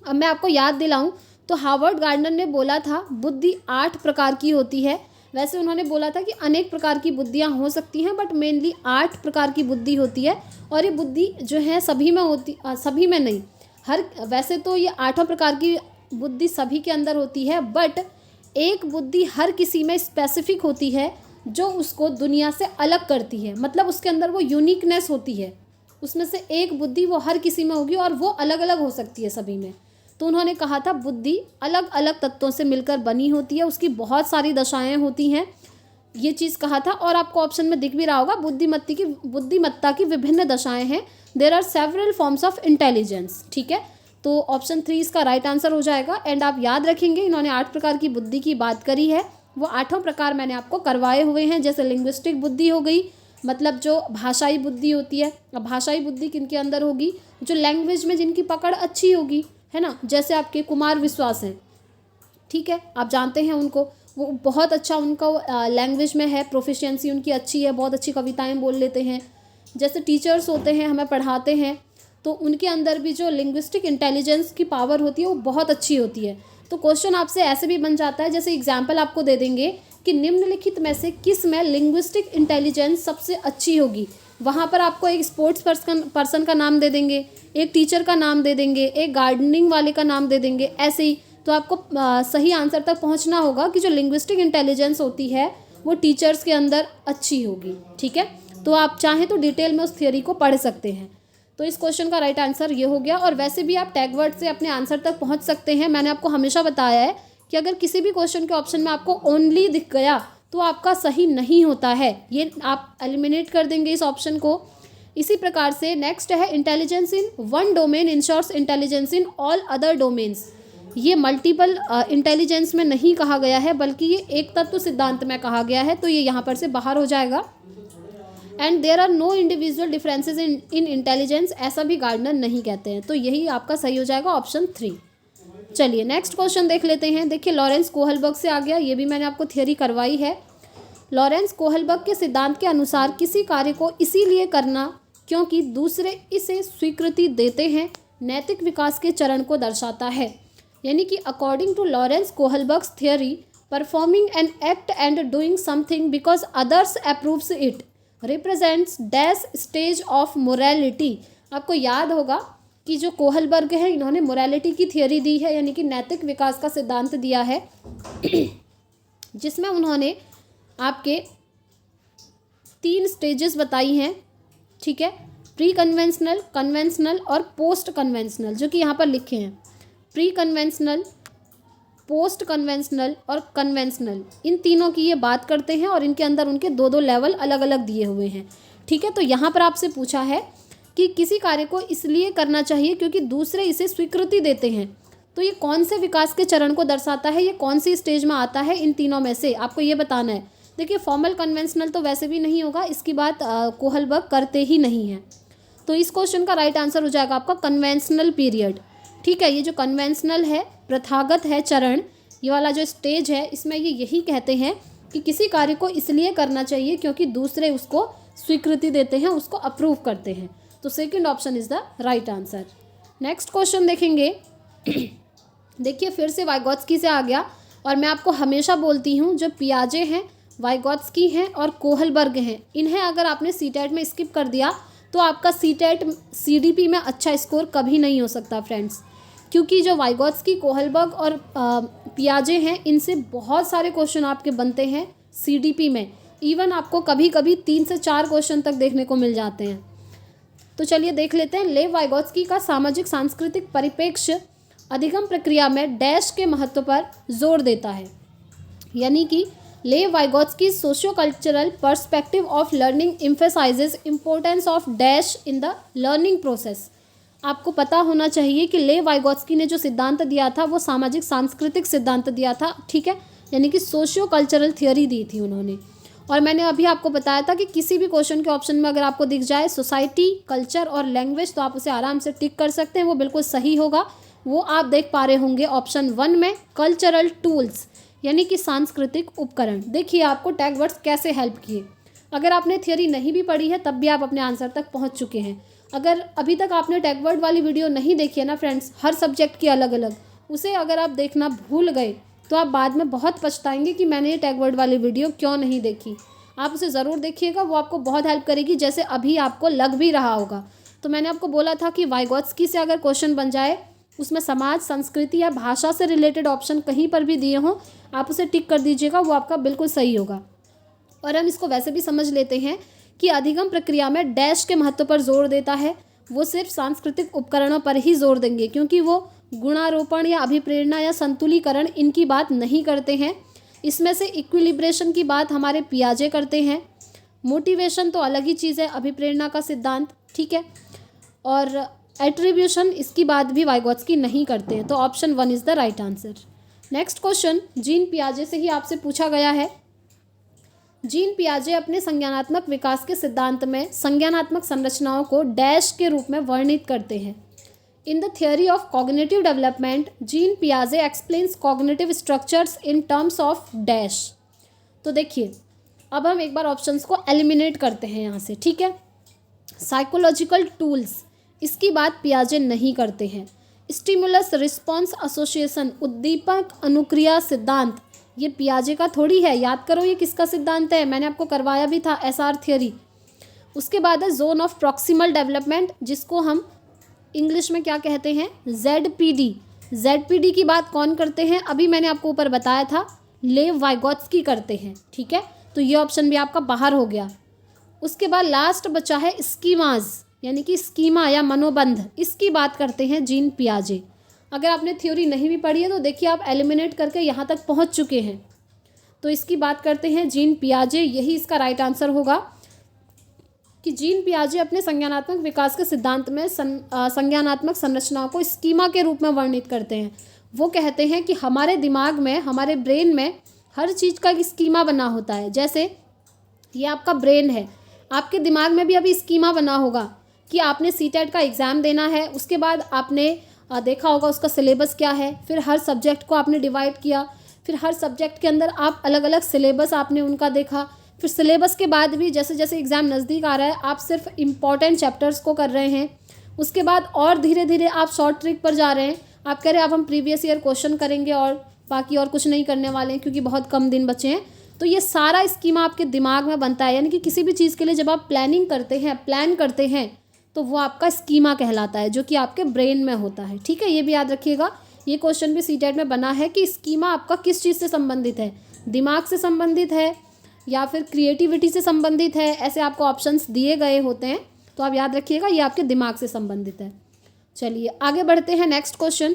अब मैं आपको याद दिलाऊं तो हावर्ड गार्डनर ने बोला था बुद्धि 8 प्रकार की होती है। वैसे उन्होंने बोला था कि अनेक प्रकार की बुद्धियाँ हो सकती हैं, बट मेनली 8 प्रकार की बुद्धि होती है। और ये बुद्धि जो है सभी में होती, सभी में नहीं, वैसे तो ये 8 प्रकार की बुद्धि सभी के अंदर होती है, बट एक बुद्धि हर किसी में स्पेसिफिक होती है जो उसको दुनिया से अलग करती है। मतलब उसके अंदर वो यूनिकनेस होती है, उसमें से एक बुद्धि वो हर किसी में होगी और वो अलग अलग हो सकती है सभी में। तो उन्होंने कहा था बुद्धि अलग अलग तत्वों से मिलकर बनी होती है, उसकी बहुत सारी दशाएं होती हैं, ये चीज़ कहा था। और आपको ऑप्शन में दिख भी रहा होगा, बुद्धिमत्ता की विभिन्न दशाएं हैं। There are several forms of intelligence. ठीक है, तो ऑप्शन 3 इसका राइट आंसर हो जाएगा। एंड आप याद रखेंगे इन्होंने 8 प्रकार की बुद्धि की बात करी है, वो 8 प्रकार मैंने आपको करवाए हुए हैं। जैसे लिंग्विस्टिक बुद्धि हो गई, मतलब जो भाषाई बुद्धि होती है। अब भाषाई बुद्धि किनके अंदर होगी? जो लैंग्वेज में जिनकी पकड़ अच्छी होगी, है ना। जैसे आपके कुमार विश्वास हैं, ठीक है, आप जानते हैं उनको, वो बहुत अच्छा उनका लैंग्वेज में है, प्रोफिशिएंसी उनकी अच्छी है, बहुत अच्छी कविताएं बोल लेते हैं। जैसे टीचर्स होते हैं, हमें पढ़ाते हैं, तो उनके अंदर भी जो लिंग्विस्टिक इंटेलिजेंस की पावर होती है वो बहुत अच्छी होती है। तो क्वेश्चन आपसे ऐसे भी बन जाता है, जैसे एग्जाम्पल आपको दे देंगे कि निम्नलिखित में से किस में लिंग्विस्टिक इंटेलिजेंस सबसे अच्छी होगी। वहाँ पर आपको एक स्पोर्ट्स पर्सन का नाम दे देंगे, एक टीचर का नाम दे देंगे, एक गार्डनिंग वाले का नाम दे देंगे, ऐसे ही। तो आपको सही आंसर तक पहुँचना होगा कि जो लिंग्विस्टिक इंटेलिजेंस होती है वो टीचर्स के अंदर अच्छी होगी। ठीक है, तो आप चाहें तो डिटेल में उस थियोरी को पढ़ सकते हैं। तो इस क्वेश्चन का राइट आंसर ये हो गया। और वैसे भी आप टैग वर्ड से अपने आंसर तक पहुंच सकते हैं। मैंने आपको हमेशा बताया है कि अगर किसी भी क्वेश्चन के ऑप्शन में आपको ओनली दिख गया तो आपका सही नहीं होता है, ये आप एलिमिनेट कर देंगे इस ऑप्शन को। इसी प्रकार से नेक्स्ट है intelligence in one domain ensures intelligence in all other domains. ये मल्टीपल इंटेलिजेंस में नहीं कहा गया है, बल्कि ये एक तत्व सिद्धांत में कहा गया है, तो ये यहाँ पर से बाहर हो जाएगा। And there are no individual differences in intelligence, ऐसा भी गार्डनर नहीं कहते हैं, तो यही आपका सही हो जाएगा ऑप्शन 3। चलिए नेक्स्ट क्वेश्चन देख लेते हैं। देखिए लॉरेंस कोहलबर्ग से आ गया, ये भी मैंने आपको थियोरी करवाई है। लॉरेंस कोहलबर्ग के सिद्धांत के अनुसार किसी कार्य को इसीलिए करना क्योंकि दूसरे इसे स्वीकृति देते हैं नैतिक विकास के चरण को दर्शाता है। यानी कि according to Lawrence Kohlberg's theory, performing an act and doing something because others approves it represents dash stage of morality. आपको याद होगा कि जो कोहलबर्ग है इन्होंने मोरालिटी की थियोरी दी है, यानी कि नैतिक विकास का सिद्धांत दिया है, जिसमें उन्होंने आपके 3 स्टेजेस बताई हैं। ठीक है, प्री कन्वेंशनल, कन्वेंशनल और पोस्ट कन्वेंशनल, जो कि यहाँ पर लिखे हैं। प्री कन्वेंशनल, पोस्ट कन्वेंशनल और कन्वेंशनल, इन तीनों की ये बात करते हैं और इनके अंदर उनके 2-2 लेवल अलग अलग दिए हुए हैं। ठीक है, तो यहाँ पर आपसे पूछा है कि किसी कार्य को इसलिए करना चाहिए क्योंकि दूसरे इसे स्वीकृति देते हैं, तो ये कौन से विकास के चरण को दर्शाता है, ये कौन सी स्टेज में आता है, इन तीनों में से आपको ये बताना है। देखिए फॉर्मल कन्वेंशनल तो वैसे भी नहीं होगा, इसकी बात कोहलबर्ग करते ही नहीं है, तो इस क्वेश्चन का राइट आंसर हो जाएगा आपका कन्वेंशनल पीरियड। ठीक है, ये जो कन्वेंशनल है, प्रथागत है चरण, ये वाला जो स्टेज है, इसमें ये यही कहते हैं कि किसी कार्य को इसलिए करना चाहिए क्योंकि दूसरे उसको स्वीकृति देते हैं, उसको अप्रूव करते हैं, तो second option is the right answer. Next question देखेंगे। देखिए फिर से वाइगोत्स्की से आ गया, और मैं आपको हमेशा बोलती हूँ जो पियाजे हैं, वाइगोत्स्की हैं और कोहलबर्ग हैं, इन्हें अगर आपने सीटेट में स्किप कर दिया तो आपका सीटेट सीडीपी में अच्छा स्कोर कभी नहीं हो सकता फ्रेंड्स, क्योंकि जो वाइगोत्स्की, कोहलबर्ग और पियाजे हैं, इनसे बहुत सारे क्वेश्चन आपके बनते हैं सीडीपी में। इवन आपको कभी कभी 3 से 4 क्वेश्चन तक देखने को मिल जाते हैं। तो चलिए देख लेते हैं। लेव वाइगोत्स्की का सामाजिक सांस्कृतिक परिप्रेक्ष्य अधिगम प्रक्रिया में डैश के महत्व पर जोर देता है। यानी कि लेव Vygotsky socio cultural perspective of learning emphasises importance of dash in the learning process. आपको पता होना चाहिए कि लेव वाइगोत्स्की ने जो सिद्धांत दिया था वो सामाजिक सांस्कृतिक सिद्धांत दिया था। ठीक है, यानी कि सोशियो कल्चरल थियोरी दी थी उन्होंने। और मैंने अभी आपको बताया था कि किसी भी क्वेश्चन के ऑप्शन में अगर आपको दिख जाए सोसाइटी, कल्चर और लैंग्वेज, तो आप उसे आराम से टिक कर सकते हैं, वो बिल्कुल सही होगा। वो आप देख पा रहे होंगे ऑप्शन 1 में कल्चरल टूल्स, यानी कि सांस्कृतिक उपकरण। देखिए आपको टैग वर्ड्स कैसे हेल्प किए। अगर आपने थियोरी नहीं भी पढ़ी है तब भी आप अपने आंसर तक पहुंच चुके हैं। अगर अभी तक आपने टैग वर्ड वाली वीडियो नहीं देखी है ना फ्रेंड्स, हर सब्जेक्ट की अलग अलग, उसे अगर आप देखना भूल गए तो आप बाद में बहुत पछताएंगे कि मैंने ये टैग वर्ड वाली वीडियो क्यों नहीं देखी। आप उसे ज़रूर देखिएगा, वो आपको बहुत हेल्प करेगी, जैसे अभी आपको लग भी रहा होगा। तो मैंने आपको बोला था कि वाइगोत्स्की से अगर क्वेश्चन बन जाए, उसमें समाज, संस्कृति या भाषा से रिलेटेड ऑप्शन कहीं पर भी दिए हों, आप उसे टिक कर दीजिएगा, वो आपका बिल्कुल सही होगा। और हम इसको वैसे भी समझ लेते हैं कि अधिगम प्रक्रिया में डैश के महत्व पर जोर देता है। वो सिर्फ सांस्कृतिक उपकरणों पर ही जोर देंगे, क्योंकि वो गुणारोपण या अभिप्रेरणा या संतुलीकरण इनकी बात नहीं करते हैं। इसमें से इक्विलिब्रेशन की बात हमारे पियाजे करते हैं। मोटिवेशन तो अलग ही चीज़ है, अभिप्रेरणा का सिद्धांत, ठीक है। और एट्रीब्यूशन, इसकी बात भी वाइगोत्स्की नहीं करते हैं। तो option 1 is the right answer. Next question Jean पियाजे से ही आपसे पूछा गया है। जीन पियाजे अपने संज्ञानात्मक विकास के सिद्धांत में संज्ञानात्मक संरचनाओं को डैश के रूप में वर्णित करते हैं। In the theory of cognitive development, Jean पियाजे explains cognitive structures in terms of dash. तो देखिए, अब हम एक बार ऑप्शंस को एलिमिनेट करते हैं यहाँ से, ठीक है। साइकोलॉजिकल टूल्स, इसकी बात पियाजे नहीं करते हैं। स्टिमुलस रिस्पॉन्स एसोसिएशन, उद्दीपक अनुक्रिया सिद्धांत, ये पियाजे का थोड़ी है। याद करो ये किसका सिद्धांत है, मैंने आपको करवाया भी था, एसआर थियोरी। उसके बाद है जोन ऑफ प्रॉक्सिमल डेवलपमेंट, जिसको हम इंग्लिश में क्या कहते हैं, जेडपीडी। जेडपीडी की बात कौन करते हैं, अभी मैंने आपको ऊपर बताया था, लेव वाइगोत्स्की करते हैं, ठीक है। तो ये ऑप्शन भी आपका बाहर हो गया। उसके बाद लास्ट बचा है स्कीमाज, यानी कि स्कीमा या मनोबंध, इसकी बात करते हैं जीन पियाजे। अगर आपने थ्योरी नहीं भी पढ़ी है तो देखिए आप एलिमिनेट करके यहाँ तक पहुँच चुके हैं। तो इसकी बात करते हैं जीन पियाजे, यही इसका राइट आंसर होगा कि जीन पियाजे अपने संज्ञानात्मक विकास के सिद्धांत में संज्ञानात्मक संरचनाओं को स्कीमा के रूप में वर्णित करते हैं। वो कहते हैं कि हमारे दिमाग में, हमारे ब्रेन में हर चीज़ का एक स्कीमा बना होता है। जैसे ये आपका ब्रेन है, आपके दिमाग में भी अभी स्कीमा बना होगा कि आपने सीटेट का एग्ज़ाम देना है, उसके बाद आपने देखा होगा उसका सिलेबस क्या है, फिर हर सब्जेक्ट को आपने डिवाइड किया, फिर हर सब्जेक्ट के अंदर आप अलग अलग सिलेबस आपने उनका देखा, फिर सिलेबस के बाद भी जैसे जैसे एग्ज़ाम नज़दीक आ रहा है आप सिर्फ इम्पॉर्टेंट चैप्टर्स को कर रहे हैं। उसके बाद और धीरे धीरे आप शॉर्ट ट्रिक पर जा रहे हैं, आप कह रहे हैं अब हम प्रीवियस ईयर क्वेश्चन करेंगे और बाकी और कुछ नहीं करने वाले हैं क्योंकि बहुत कम दिन बचे हैं। तो ये सारा स्कीमा आपके दिमाग में बनता है, यानी कि किसी भी चीज़ के लिए जब आप प्लानिंग करते हैं, प्लान करते हैं, तो वो आपका स्कीमा कहलाता है, जो कि आपके ब्रेन में होता है, ठीक है। ये भी याद रखिएगा, ये क्वेश्चन भी सीटेट में बना है कि स्कीमा आपका किस चीज़ से संबंधित है, दिमाग से संबंधित है या फिर क्रिएटिविटी से संबंधित है, ऐसे आपको ऑप्शंस दिए गए होते हैं। तो आप याद रखिएगा ये आपके दिमाग से संबंधित है। चलिए आगे बढ़ते हैं। नेक्स्ट क्वेश्चन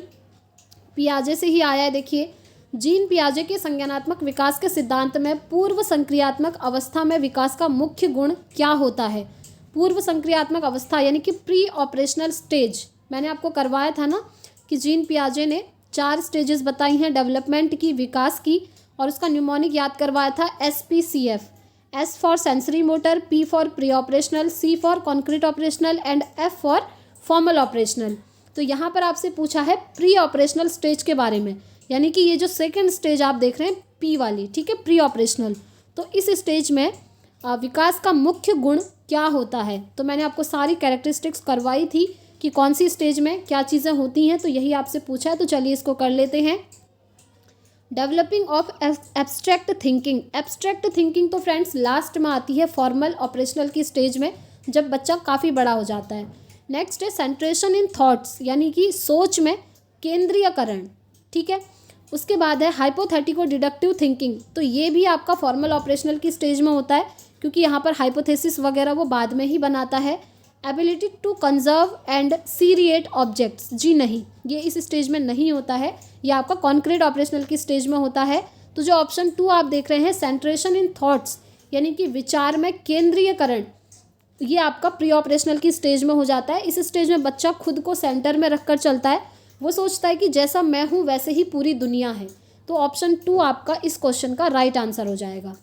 पियाजे से ही आया है। देखिए, जीन पियाजे के संज्ञानात्मक विकास के सिद्धांत में पूर्व संक्रियात्मक अवस्था में विकास का मुख्य गुण क्या होता है। पूर्व संक्रियात्मक अवस्था यानी कि प्री ऑपरेशनल स्टेज, मैंने आपको करवाया था ना कि जीन पियाजे ने 4 स्टेजेस बताई हैं डेवलपमेंट की, विकास की, और उसका न्यूमोनिक याद करवाया था SPCF। S for sensory motor, P for pre operational, C for concrete operational and F for formal operational. तो यहाँ पर आपसे पूछा है प्री ऑपरेशनल स्टेज के बारे में, यानी कि ये जो सेकेंड स्टेज आप देख रहे हैं P वाली, ठीक है, प्री ऑपरेशनल। तो इस स्टेज में विकास का मुख्य गुण क्या होता है। तो मैंने आपको सारी कैरेक्टरिस्टिक्स करवाई थी कि कौन सी स्टेज में क्या चीज़ें होती हैं, तो यही आपसे पूछा है। तो चलिए इसको कर लेते हैं। Developing of abstract thinking. Abstract thinking तो फ्रेंड्स लास्ट में आती है फॉर्मल ऑपरेशनल की स्टेज में, जब बच्चा काफ़ी बड़ा हो जाता है। नेक्स्ट है सेंट्रेशन इन थॉट्स, यानी कि सोच में केंद्रीयकरण, ठीक है। उसके बाद है हाइपोथेटिको डिडक्टिव थिंकिंग, तो ये भी आपका फॉर्मल ऑपरेशनल की स्टेज में होता है, क्योंकि यहाँ पर हाइपोथेसिस वगैरह वो बाद में ही बनाता है। Ability to conserve and seriate objects, जी नहीं, ये इस स्टेज में नहीं होता है, ये आपका कॉन्क्रीट ऑपरेशनल की स्टेज में होता है। तो जो ऑप्शन 2 आप देख रहे हैं सेंट्रेशन इन थॉट्स, यानी कि विचार में केंद्रीयकरण, ये आपका प्री ऑपरेशनल की स्टेज में हो जाता है। इस स्टेज में बच्चा खुद को सेंटर में रखकर चलता है, वो सोचता है कि जैसा मैं हूँ वैसे ही पूरी दुनिया है। तो ऑप्शन 2 आपका इस क्वेश्चन का राइट आंसर हो जाएगा।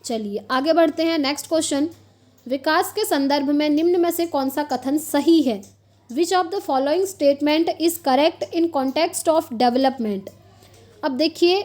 चलिए आगे बढ़ते हैं। नेक्स्ट क्वेश्चन, विकास के संदर्भ में निम्न में से कौन सा कथन सही है। Which of the following statement is correct in context of development. अब देखिए,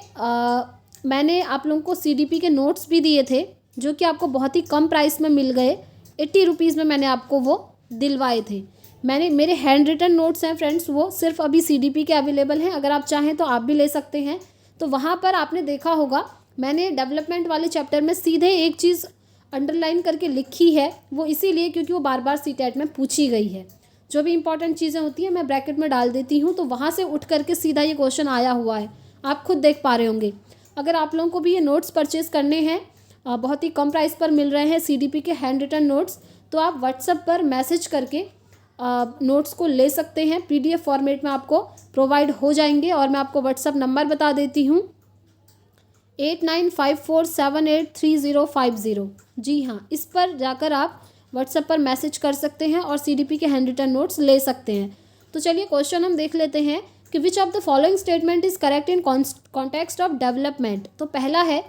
मैंने आप लोगों को CDP के नोट्स भी दिए थे, जो कि आपको बहुत ही कम प्राइस में मिल गए, 80 रुपीज़ में मैंने आपको वो दिलवाए थे। मेरे हैंड रिटन नोट्स हैं फ्रेंड्स, वो सिर्फ अभी CDP के अवेलेबल हैं, अगर आप चाहें तो आप भी ले सकते हैं। तो वहाँ पर आपने देखा होगा मैंने डेवलपमेंट वाले चैप्टर में सीधे एक चीज़ अंडरलाइन करके लिखी है, वो इसीलिए क्योंकि वो बार बार CTET में पूछी गई है। जो भी इंपॉर्टेंट चीज़ें होती हैं मैं ब्रैकेट में डाल देती हूँ, तो वहाँ से उठ करके सीधा ये क्वेश्चन आया हुआ है, आप खुद देख पा रहे होंगे। अगर आप लोगों को भी ये नोट्स परचेज़ करने हैं, बहुत ही कम प्राइस पर मिल रहे हैं CDP के हैंड रिटन नोट्स, तो आप व्हाट्सएप पर मैसेज करके नोट्स को ले सकते हैं। PDF फॉर्मेट में आपको प्रोवाइड हो जाएंगे, और मैं आपको व्हाट्सएप नंबर बता देती हूँ 8954783050। जी हाँ, इस पर जाकर आप व्हाट्सएप पर मैसेज कर सकते हैं और CDP के हैंड रिटन नोट्स ले सकते हैं। तो चलिए क्वेश्चन हम देख लेते हैं कि विच of the following statement is correct in context of development. तो पहला है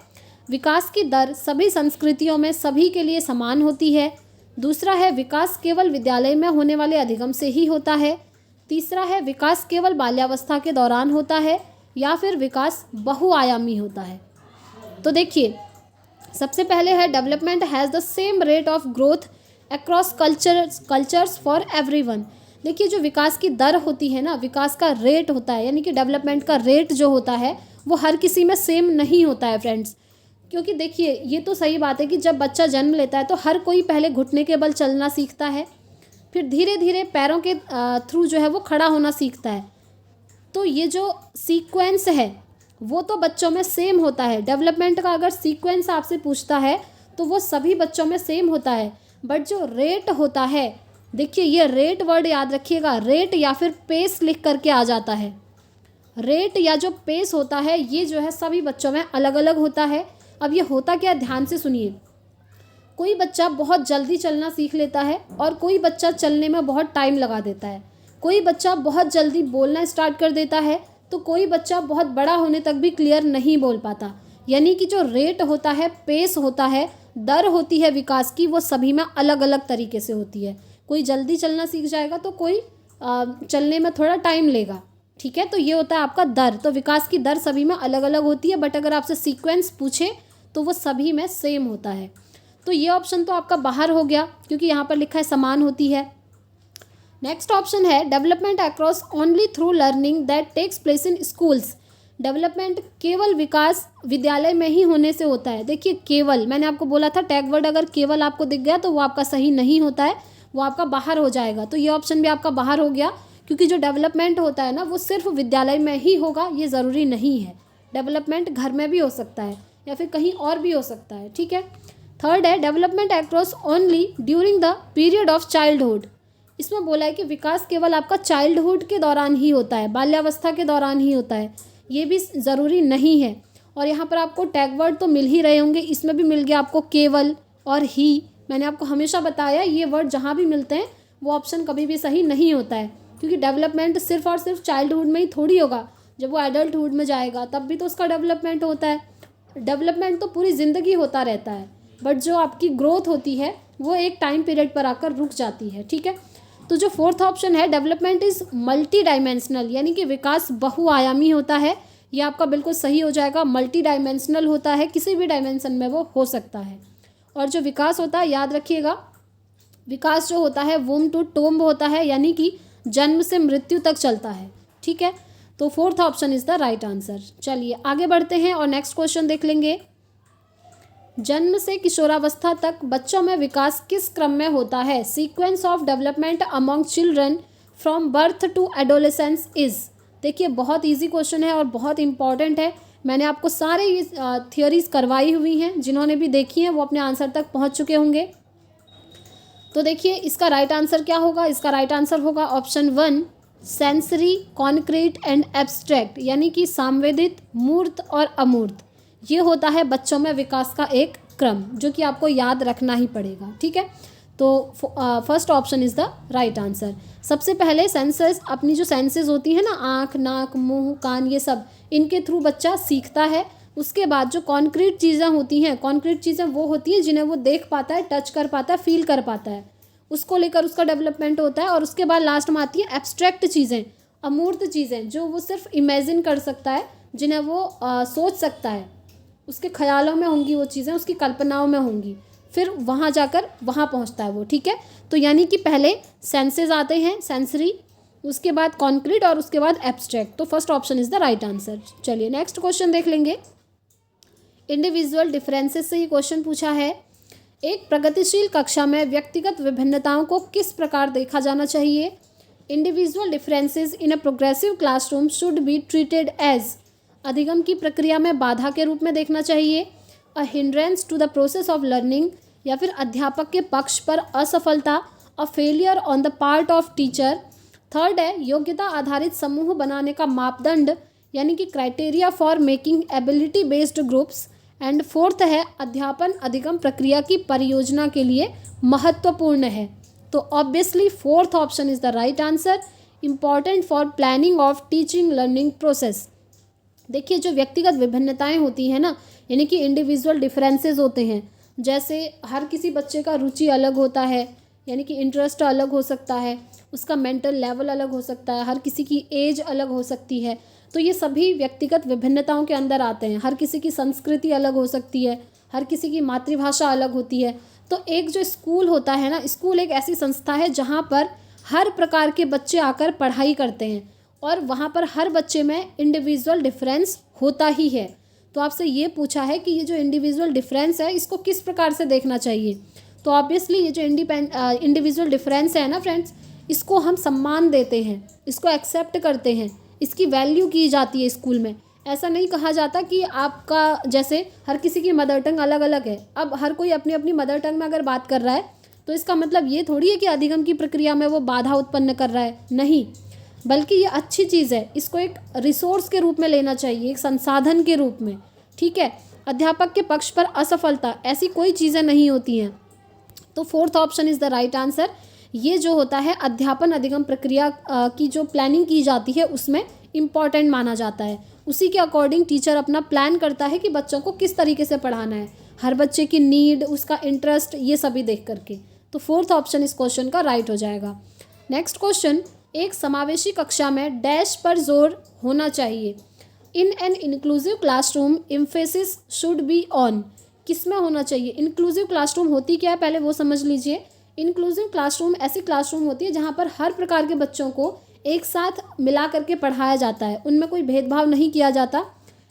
विकास की दर सभी संस्कृतियों में सभी के लिए समान होती है। दूसरा है विकास केवल विद्यालय में होने वाले अधिगम से ही होता है। तीसरा है विकास केवल बाल्यावस्था के दौरान होता है, या फिर विकास बहुआयामी होता है। तो देखिए, सबसे पहले है development has the same rate of growth across cultures for everyone. देखिए, जो विकास की दर होती है ना, विकास का रेट होता है, यानी कि डेवलपमेंट का रेट जो होता है वो हर किसी में सेम नहीं होता है फ्रेंड्स। क्योंकि देखिए, ये तो सही बात है कि जब बच्चा जन्म लेता है तो हर कोई पहले घुटने के बल चलना सीखता है, फिर धीरे धीरे पैरों के थ्रू जो है वो खड़ा होना सीखता है। तो ये जो सीक्वेंस है वो तो बच्चों में सेम होता है। डेवलपमेंट का अगर सीक्वेंस आपसे पूछता है तो वो सभी बच्चों में सेम होता है, बट जो रेट होता है, देखिए ये रेट वर्ड याद रखिएगा, रेट या फिर पेस लिख करके आ जाता है। रेट या जो पेस होता है ये जो है सभी बच्चों में अलग अलग होता है। अब ये होता क्या, ध्यान से सुनिए। कोई बच्चा बहुत जल्दी चलना सीख लेता है और कोई बच्चा चलने में बहुत टाइम लगा देता है। कोई बच्चा बहुत जल्दी बोलना स्टार्ट कर देता है तो कोई बच्चा बहुत बड़ा होने तक भी क्लियर नहीं बोल पाता। यानी कि जो रेट होता है, पेस होता है, दर होती है विकास की, वो सभी में अलग अलग तरीके से होती है। कोई जल्दी चलना सीख जाएगा तो कोई चलने में थोड़ा टाइम लेगा। ठीक है, तो ये होता है आपका दर। तो विकास की दर सभी में अलग अलग होती है, बट अगर आपसे सीक्वेंस पूछे तो वो सभी में सेम होता है। तो ये ऑप्शन तो आपका बाहर हो गया, क्योंकि यहाँ पर लिखा है समान होती है। नेक्स्ट ऑप्शन है development across only through learning that takes place in schools. Development केवल विकास विद्यालय में ही होने से होता है। देखिए, केवल, मैंने आपको बोला था टैग वर्ड अगर केवल आपको दिख गया तो वो आपका सही नहीं होता है, वो आपका बाहर हो जाएगा। तो ये ऑप्शन भी आपका बाहर हो गया, क्योंकि जो डेवलपमेंट होता है ना वो सिर्फ विद्यालय में ही होगा, ये ज़रूरी नहीं है। डेवलपमेंट घर में भी हो सकता है या फिर कहीं और भी हो सकता है। ठीक है। थर्ड है development across only during the period of childhood. इसमें बोला है कि विकास केवल आपका चाइल्डहुड के दौरान ही होता है, बाल्यावस्था के दौरान ही होता है, ये भी ज़रूरी नहीं है। और यहाँ पर आपको टैग वर्ड तो मिल ही रहे होंगे, इसमें भी मिल गया आपको केवल और ही। मैंने आपको हमेशा बताया ये वर्ड जहाँ भी मिलते हैं वो ऑप्शन कभी भी सही नहीं होता है, क्योंकि डेवलपमेंट सिर्फ और सिर्फ चाइल्डहुड में ही थोड़ी होगा। जब वो एडल्टहुड में जाएगा तब भी तो उसका डेवलपमेंट होता है। डेवलपमेंट तो पूरी ज़िंदगी होता रहता है, बट जो आपकी ग्रोथ होती है वो एक टाइम पीरियड पर आकर रुक जाती है। ठीक है। तो जो फोर्थ ऑप्शन है डेवलपमेंट इज़ मल्टी डायमेंशनल, यानी कि विकास बहुआयामी होता है, ये आपका बिल्कुल सही हो जाएगा। मल्टी डायमेंशनल होता है, किसी भी डायमेंशन में वो हो सकता है। और जो विकास होता है, याद रखिएगा, विकास जो होता है वूम टू टोम्ब होता है, यानी कि जन्म से मृत्यु तक चलता है। ठीक है। तो fourth option is the right answer. चलिए आगे बढ़ते हैं और नेक्स्ट क्वेश्चन देख लेंगे। जन्म से किशोरावस्था तक बच्चों में विकास किस क्रम में होता है? Sequence of development among children from birth to adolescence is. देखिए, बहुत इजी क्वेश्चन है और बहुत इंपॉर्टेंट है। मैंने आपको सारे ये थियोरीज करवाई हुई हैं, जिन्होंने भी देखी हैं वो अपने आंसर तक पहुंच चुके होंगे। तो देखिए, इसका राइट आंसर क्या होगा? इसका राइट आंसर होगा option 1, sensory, concrete and abstract, यानी कि संवेदित, मूर्त और अमूर्त। ये होता है बच्चों में विकास का एक क्रम, जो कि आपको याद रखना ही पड़ेगा। ठीक है। तो first option is the right answer. सबसे पहले सेंसेस, अपनी जो सेंसेस होती है ना, आँख, नाक, मुंह, कान, ये सब, इनके थ्रू बच्चा सीखता है। उसके बाद जो कॉन्क्रीट चीज़ें होती हैं, कॉन्क्रीट चीज़ें वो होती हैं जिन्हें वो देख पाता है, टच कर पाता है, फील कर पाता है, उसको लेकर उसका डेवलपमेंट होता है। और उसके बाद लास्ट में आती है एब्स्ट्रैक्ट चीज़ें, अमूर्त चीज़ें, जो वो सिर्फ इमेजिन कर सकता है, जिन्हें वो सोच सकता है, उसके ख्यालों में होंगी वो चीज़ें, उसकी कल्पनाओं में होंगी। फिर वहाँ जाकर वहाँ पहुँचता है वो, ठीक है। तो यानी कि पहले सेंसेस आते हैं, सेंसरी, उसके बाद कॉन्क्रीट और उसके बाद एब्स्ट्रैक्ट। तो first option is the right answer. चलिए नेक्स्ट क्वेश्चन देख लेंगे। इंडिविजुअल डिफरेंसेस से ये क्वेश्चन पूछा है। एक प्रगतिशील कक्षा में व्यक्तिगत विभिन्नताओं को किस प्रकार देखा जाना चाहिए? Individual differences in a progressive classroom should be treated as, अधिगम की प्रक्रिया में बाधा के रूप में देखना चाहिए, a hindrance to the process of learning, या फिर अध्यापक के पक्ष पर असफलता, a failure on the part of teacher. Third है योग्यता आधारित समूह बनाने का मापदंड, यानी कि criteria for making ability based groups. And fourth है अध्यापन अधिगम प्रक्रिया की परियोजना के लिए महत्वपूर्ण है। तो obviously fourth option is the right answer, important for planning of teaching learning process. देखिए जो व्यक्तिगत विभिन्नताएं होती हैं ना, यानी कि इंडिविजुअल डिफरेंसेस होते हैं, जैसे हर किसी बच्चे का रुचि अलग होता है, यानी कि इंटरेस्ट अलग हो सकता है, उसका मेंटल लेवल अलग हो सकता है, हर किसी की एज अलग हो सकती है। तो ये सभी व्यक्तिगत विभिन्नताओं के अंदर आते हैं। हर किसी की संस्कृति अलग हो सकती है, हर किसी की मातृभाषा अलग होती है। तो एक जो स्कूल होता है ना, स्कूल एक ऐसी संस्था है जहाँ पर हर प्रकार के बच्चे आकर पढ़ाई करते हैं और वहाँ पर हर बच्चे में इंडिविजुअल डिफरेंस होता ही है। तो आपसे ये पूछा है कि ये जो इंडिविजुअल डिफरेंस है इसको किस प्रकार से देखना चाहिए। तो ऑब्वियसली ये जो इंडिविजुअल डिफरेंस है ना फ्रेंड्स, इसको हम सम्मान देते हैं, इसको एक्सेप्ट करते हैं, इसकी वैल्यू की जाती है स्कूल में। ऐसा नहीं कहा जाता कि आपका जैसे हर किसी की मदर टंग अलग अलग है, अब हर कोई अपनी अपनी मदर टंग में अगर बात कर रहा है तो इसका मतलब ये थोड़ी है कि अधिगम की प्रक्रिया में वो बाधा उत्पन्न कर रहा है, नहीं, बल्कि ये अच्छी चीज़ है। इसको एक रिसोर्स के रूप में लेना चाहिए, एक संसाधन के रूप में, ठीक है। अध्यापक के पक्ष पर असफलता, ऐसी कोई चीज़ें नहीं होती हैं। तो fourth option is the right answer. ये जो होता है अध्यापन अधिगम प्रक्रिया की जो प्लानिंग की जाती है उसमें इम्पॉर्टेंट माना जाता है। उसी के अकॉर्डिंग टीचर अपना प्लान करता है कि बच्चों को किस तरीके से पढ़ाना है, हर बच्चे की नीड, उसका इंटरेस्ट, ये सभी देख करके। तो फोर्थ ऑप्शन इस क्वेश्चन का राइट हो जाएगा। नेक्स्ट क्वेश्चन, एक समावेशी कक्षा में डैश पर जोर होना चाहिए। In an inclusive classroom emphasis should be on, किस में होना चाहिए? इंक्लूसिव क्लासरूम होती क्या है पहले वो समझ लीजिए। इंक्लूसिव क्लासरूम ऐसी क्लासरूम होती है जहाँ पर हर प्रकार के बच्चों को एक साथ मिला करके पढ़ाया जाता है, उनमें कोई भेदभाव नहीं किया जाता।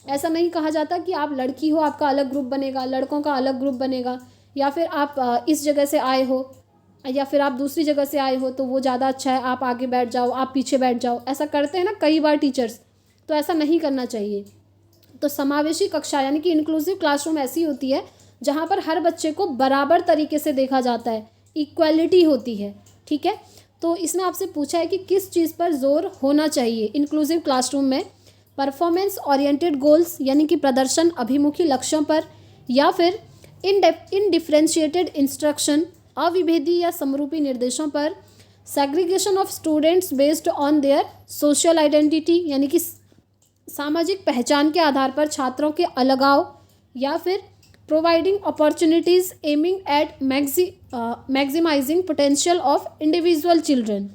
ऐसा नहीं कहा जाता कि आप लड़की हो आपका अलग ग्रुप बनेगा, लड़कों का अलग ग्रुप बनेगा, या फिर आप इस जगह से आए हो या फिर आप दूसरी जगह से आए हो तो वो ज़्यादा अच्छा है, आप आगे बैठ जाओ, आप पीछे बैठ जाओ। ऐसा करते हैं ना कई बार टीचर्स, तो ऐसा नहीं करना चाहिए। तो समावेशी कक्षा यानी कि इंक्लूसिव क्लासरूम ऐसी होती है जहाँ पर हर बच्चे को बराबर तरीके से देखा जाता है, इक्वालिटी होती है, ठीक है। तो इसने आपसे पूछा है कि किस चीज़ पर जोर होना चाहिए इंक्लूसिव क्लासरूम में, परफॉर्मेंस ओरिएंटेड गोल्स यानी कि प्रदर्शन अभिमुखी लक्ष्यों पर, या फिर इनडिफरेंशिएटेड इंस्ट्रक्शन अविभेदी या समरूपी निर्देशों पर, segregation of students based on their social identity यानी कि सामाजिक पहचान के आधार पर छात्रों के अलगाव, या फिर providing opportunities aiming at maximising potential of individual children.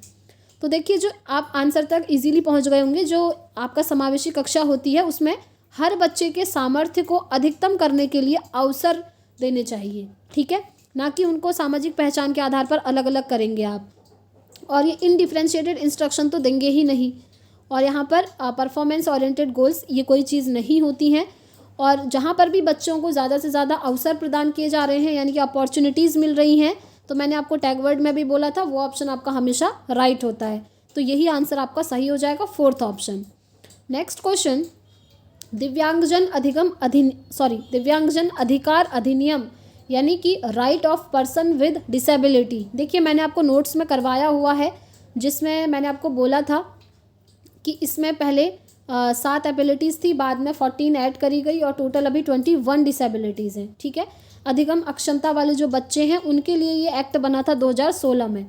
तो देखिए जो आप आंसर तक इजीली पहुंच गए होंगे। जो आपका समावेशी कक्षा होती है उसमें हर बच्चे के सामर्थ्य को अधिकतम करने के लिए अवसर देने चाहिए, ठीक है, ना कि उनको सामाजिक पहचान के आधार पर अलग अलग करेंगे आप। और ये इनडिफरेंशिएटेड इंस्ट्रक्शन तो देंगे ही नहीं। और यहाँ पर परफॉर्मेंस ओरिएंटेड गोल्स ये कोई चीज़ नहीं होती हैं। और जहाँ पर भी बच्चों को ज़्यादा से ज़्यादा अवसर प्रदान किए जा रहे हैं यानी कि अपॉर्चुनिटीज़ मिल रही हैं, तो मैंने आपको टैग वर्ड में भी बोला था वो ऑप्शन आपका हमेशा राइट होता है। तो यही आंसर आपका सही हो जाएगा, फोर्थ ऑप्शन। नेक्स्ट क्वेश्चन, दिव्यांगजन अधिकार अधिनियम यानी कि right of person with disability. देखिए मैंने आपको नोट्स में करवाया हुआ है जिसमें मैंने आपको बोला था कि इसमें पहले 7 एबिलिटीज़ थी, बाद में 14 ऐड करी गई और टोटल अभी 21 डिसेबिलिटीज़ हैं, ठीक है। अधिगम अक्षमता वाले जो बच्चे हैं उनके लिए ये एक्ट बना था 2016 में।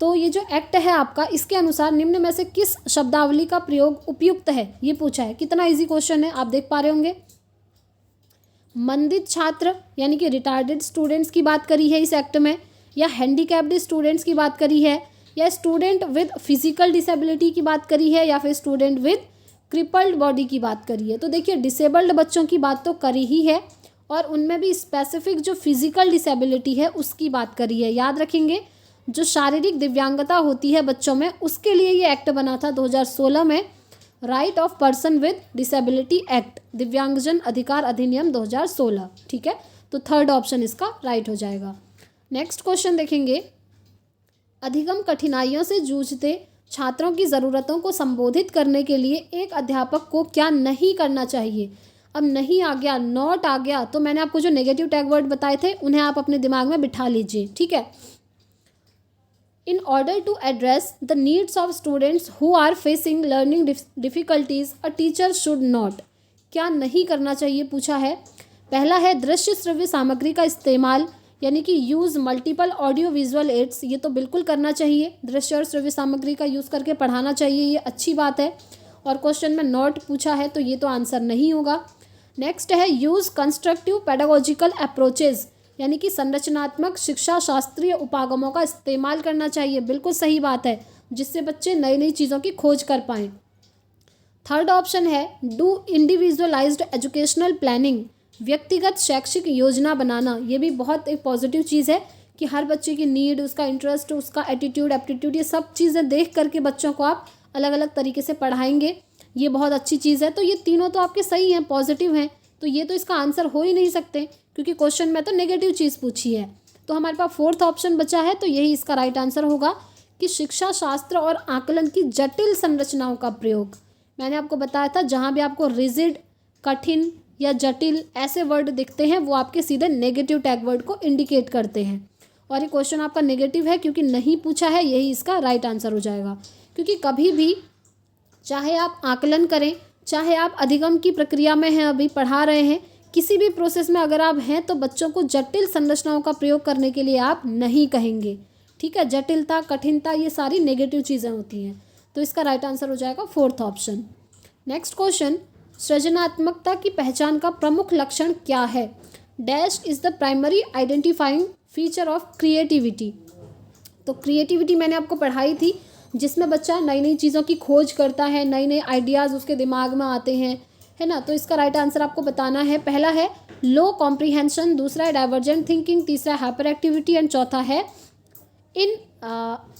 तो ये जो एक्ट है आपका, इसके अनुसार निम्न में से किस शब्दावली का प्रयोग उपयुक्त है, ये पूछा है। कितना इजी क्वेश्चन है, आप देख पा रहे होंगे। मंदित छात्र यानी कि रिटार्डेड स्टूडेंट्स की बात करी है इस एक्ट में, या हैंडीकैप्ड स्टूडेंट्स की बात करी है, या स्टूडेंट विद फिजिकल डिसेबिलिटी की बात करी है, या फिर स्टूडेंट विद क्रिपल्ड बॉडी की बात करी है। तो देखिए डिसेबल्ड बच्चों की बात तो करी ही है और उनमें भी स्पेसिफिक जो फिजिकल डिसेबिलिटी है उसकी बात करी है। याद रखेंगे, जो शारीरिक दिव्यांगता होती है बच्चों में, उसके लिए ये एक्ट बना था 2016 में, right of person with disability act, दिव्यांगजन अधिकार अधिनियम 2016। ठीक है, तो थर्ड ऑप्शन इसका राइट हो जाएगा। नेक्स्ट क्वेश्चन देखेंगे, अधिगम कठिनाइयों से जूझते छात्रों की ज़रूरतों को संबोधित करने के लिए एक अध्यापक को क्या नहीं करना चाहिए। अब नहीं आ गया, नॉट आ गया, तो मैंने आपको जो नेगेटिव टैग वर्ड बताए थे उन्हें आप अपने दिमाग में बिठा लीजिए। ठीक है, in order to address the needs of students who are facing learning difficulties a teacher should not, क्या नहीं करना चाहिए पूछा है। पहला है दृश्य श्रव्य सामग्री का इस्तेमाल, यानी कि use multiple audio visual aids, ये तो बिल्कुल करना चाहिए, दृश्य और श्रव्य सामग्री का यूज़ करके पढ़ाना चाहिए, ये अच्छी बात है। और क्वेश्चन में नॉट पूछा है तो ये तो आंसर नहीं होगा। नेक्स्ट है यूज़ कंस्ट्रक्टिव पेडागोजिकल अप्रोचेज, यानी कि संरचनात्मक शिक्षा शास्त्रीय उपागमों का इस्तेमाल करना चाहिए, बिल्कुल सही बात है, जिससे बच्चे नई नई चीज़ों की खोज कर पाएँ। थर्ड ऑप्शन है डू इंडिविजुअलाइज्ड एजुकेशनल प्लानिंग, व्यक्तिगत शैक्षिक योजना बनाना, ये भी बहुत एक पॉजिटिव चीज़ है कि हर बच्चे की नीड, उसका इंटरेस्ट, उसका एटीट्यूड, एप्टीट्यूड, ये सब चीज़ें देख करके बच्चों को आप अलग अलग तरीके से पढ़ाएंगे, ये बहुत अच्छी चीज़ है। तो ये तीनों तो आपके सही हैं, पॉजिटिव हैं, तो ये तो इसका आंसर हो ही नहीं सकते क्योंकि क्वेश्चन में तो नेगेटिव चीज़ पूछी है। तो हमारे पास फोर्थ ऑप्शन बचा है, तो यही इसका राइट आंसर होगा कि शिक्षा शास्त्र और आकलन की जटिल संरचनाओं का प्रयोग। मैंने आपको बताया था जहाँ भी आपको रिजिड, कठिन या जटिल ऐसे वर्ड दिखते हैं वो आपके सीधे नेगेटिव टैग वर्ड को इंडिकेट करते हैं। और ये क्वेश्चन आपका नेगेटिव है क्योंकि नहीं पूछा है, यही इसका राइट आंसर हो जाएगा। क्योंकि कभी भी चाहे आप आकलन करें, चाहे आप अधिगम की प्रक्रिया में हैं, अभी पढ़ा रहे हैं, किसी भी प्रोसेस में अगर आप हैं तो बच्चों को जटिल संरचनाओं का प्रयोग करने के लिए आप नहीं कहेंगे। ठीक है, जटिलता, कठिनता, ये सारी नेगेटिव चीज़ें होती हैं। तो इसका राइट आंसर हो जाएगा फोर्थ ऑप्शन। नेक्स्ट क्वेश्चन, सृजनात्मकता की पहचान का प्रमुख लक्षण क्या है। Dash is the primary identifying feature of creativity. तो क्रिएटिविटी मैंने आपको पढ़ाई थी, जिसमें बच्चा नई नई चीज़ों की खोज करता है, नए नए आइडियाज़ उसके दिमाग में आते हैं, है ना। तो इसका राइट आंसर आपको बताना है। पहला है लो कॉम्प्रीहेंशन, दूसरा है डाइवर्जेंट थिंकिंग, तीसरा हाइपर एक्टिविटी एंड चौथा है इन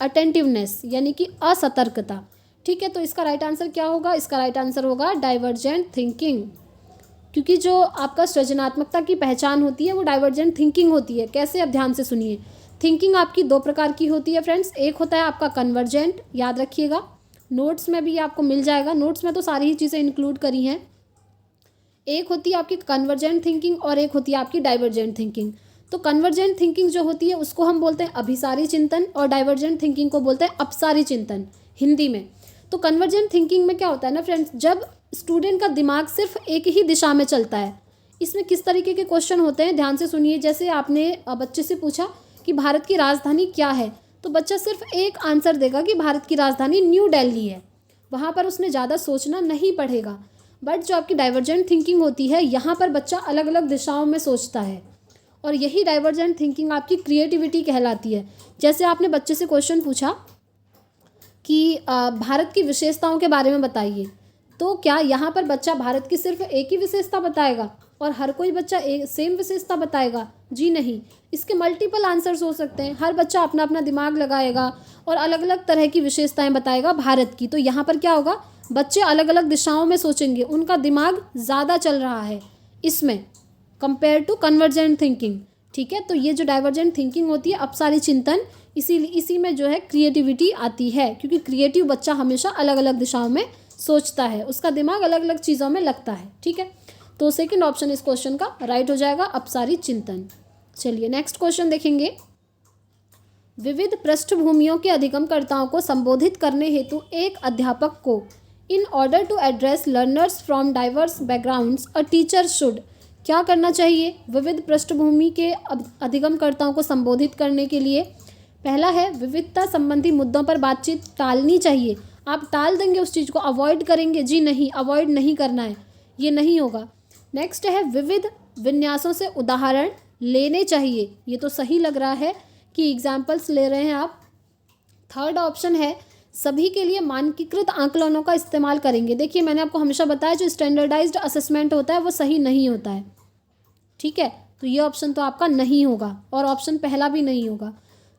अटेंटिवनेस, यानी कि असतर्कता। ठीक है, तो इसका राइट आंसर क्या होगा, इसका राइट आंसर होगा डाइवर्जेंट थिंकिंग, क्योंकि जो आपका सृजनात्मकता की पहचान होती है वो डाइवर्जेंट थिंकिंग होती है। कैसे, अब ध्यान से सुनिए। थिंकिंग आपकी दो प्रकार की होती है फ्रेंड्स, एक होता है आपका कन्वर्जेंट, याद रखिएगा, नोट्स में भी ये आपको मिल जाएगा, नोट्स में तो सारी ही चीज़ें इंक्लूड करी हैं। एक होती है आपकी कन्वर्जेंट थिंकिंग और एक होती है आपकी डाइवर्जेंट थिंकिंग। तो कन्वर्जेंट थिंकिंग जो होती है उसको हम बोलते हैं अभिसारी चिंतन और डाइवर्जेंट थिंकिंग को बोलते हैं अपसारी चिंतन हिंदी में। तो कन्वर्जेंट थिंकिंग में क्या होता है ना फ्रेंड्स, जब स्टूडेंट का दिमाग सिर्फ एक ही दिशा में चलता है। इसमें किस तरीके के क्वेश्चन होते हैं, ध्यान से सुनिए। जैसे आपने बच्चे से पूछा कि भारत की राजधानी क्या है, तो बच्चा सिर्फ एक आंसर देगा कि भारत की राजधानी न्यू दिल्ली है, वहाँ पर उसने ज़्यादा सोचना नहीं पड़ेगा। बट जो आपकी डाइवर्जेंट थिंकिंग होती है, यहाँ पर बच्चा अलग अलग दिशाओं में सोचता है, और यही डाइवर्जेंट थिंकिंग आपकी क्रिएटिविटी कहलाती है। जैसे आपने बच्चे से क्वेश्चन पूछा कि भारत की विशेषताओं के बारे में बताइए, तो क्या यहाँ पर बच्चा भारत की सिर्फ एक ही विशेषता बताएगा और हर कोई बच्चा एक सेम विशेषता बताएगा? जी नहीं, इसके मल्टीपल आंसर्स हो सकते हैं। हर बच्चा अपना अपना दिमाग लगाएगा और अलग अलग तरह की विशेषताएं बताएगा भारत की। तो यहाँ पर क्या होगा, बच्चे अलग अलग दिशाओं में सोचेंगे, उनका दिमाग ज़्यादा चल रहा है इसमें कंपेयर टू कन्वर्जेंट थिंकिंग। ठीक है, तो ये जो डाइवर्जेंट थिंकिंग होती है, अपसारी चिंतन, इसी में जो है क्रिएटिविटी आती है, क्योंकि क्रिएटिव बच्चा हमेशा अलग अलग दिशाओं में सोचता है, उसका दिमाग अलग अलग चीज़ों में लगता है। ठीक है, तो सेकंड ऑप्शन इस क्वेश्चन का राइट हो जाएगा, अपसारी चिंतन। चलिए नेक्स्ट क्वेश्चन देखेंगे। विविध पृष्ठभूमियों के अधिगमकर्ताओं को संबोधित करने हेतु एक अध्यापक को in order to address learners from diverse backgrounds a teacher should, क्या करना चाहिए विविध पृष्ठभूमि के अधिगमकर्ताओं को संबोधित करने के लिए। पहला है विविधता संबंधी मुद्दों पर बातचीत टालनी चाहिए। आप टाल देंगे उस चीज़ को, अवॉइड करेंगे, जी नहीं, अवॉइड नहीं करना है, ये नहीं होगा। नेक्स्ट है विविध विन्यासों से उदाहरण लेने चाहिए, ये तो सही लग रहा है कि एग्जाम्पल्स ले रहे हैं आप। थर्ड ऑप्शन है सभी के लिए मानकीकृत आंकलनों का इस्तेमाल करेंगे। देखिए मैंने आपको हमेशा बताया जो स्टैंडर्डाइज्ड असेसमेंट होता है वो सही नहीं होता है। ठीक है, तो ये ऑप्शन तो आपका नहीं होगा और ऑप्शन पहला भी नहीं होगा।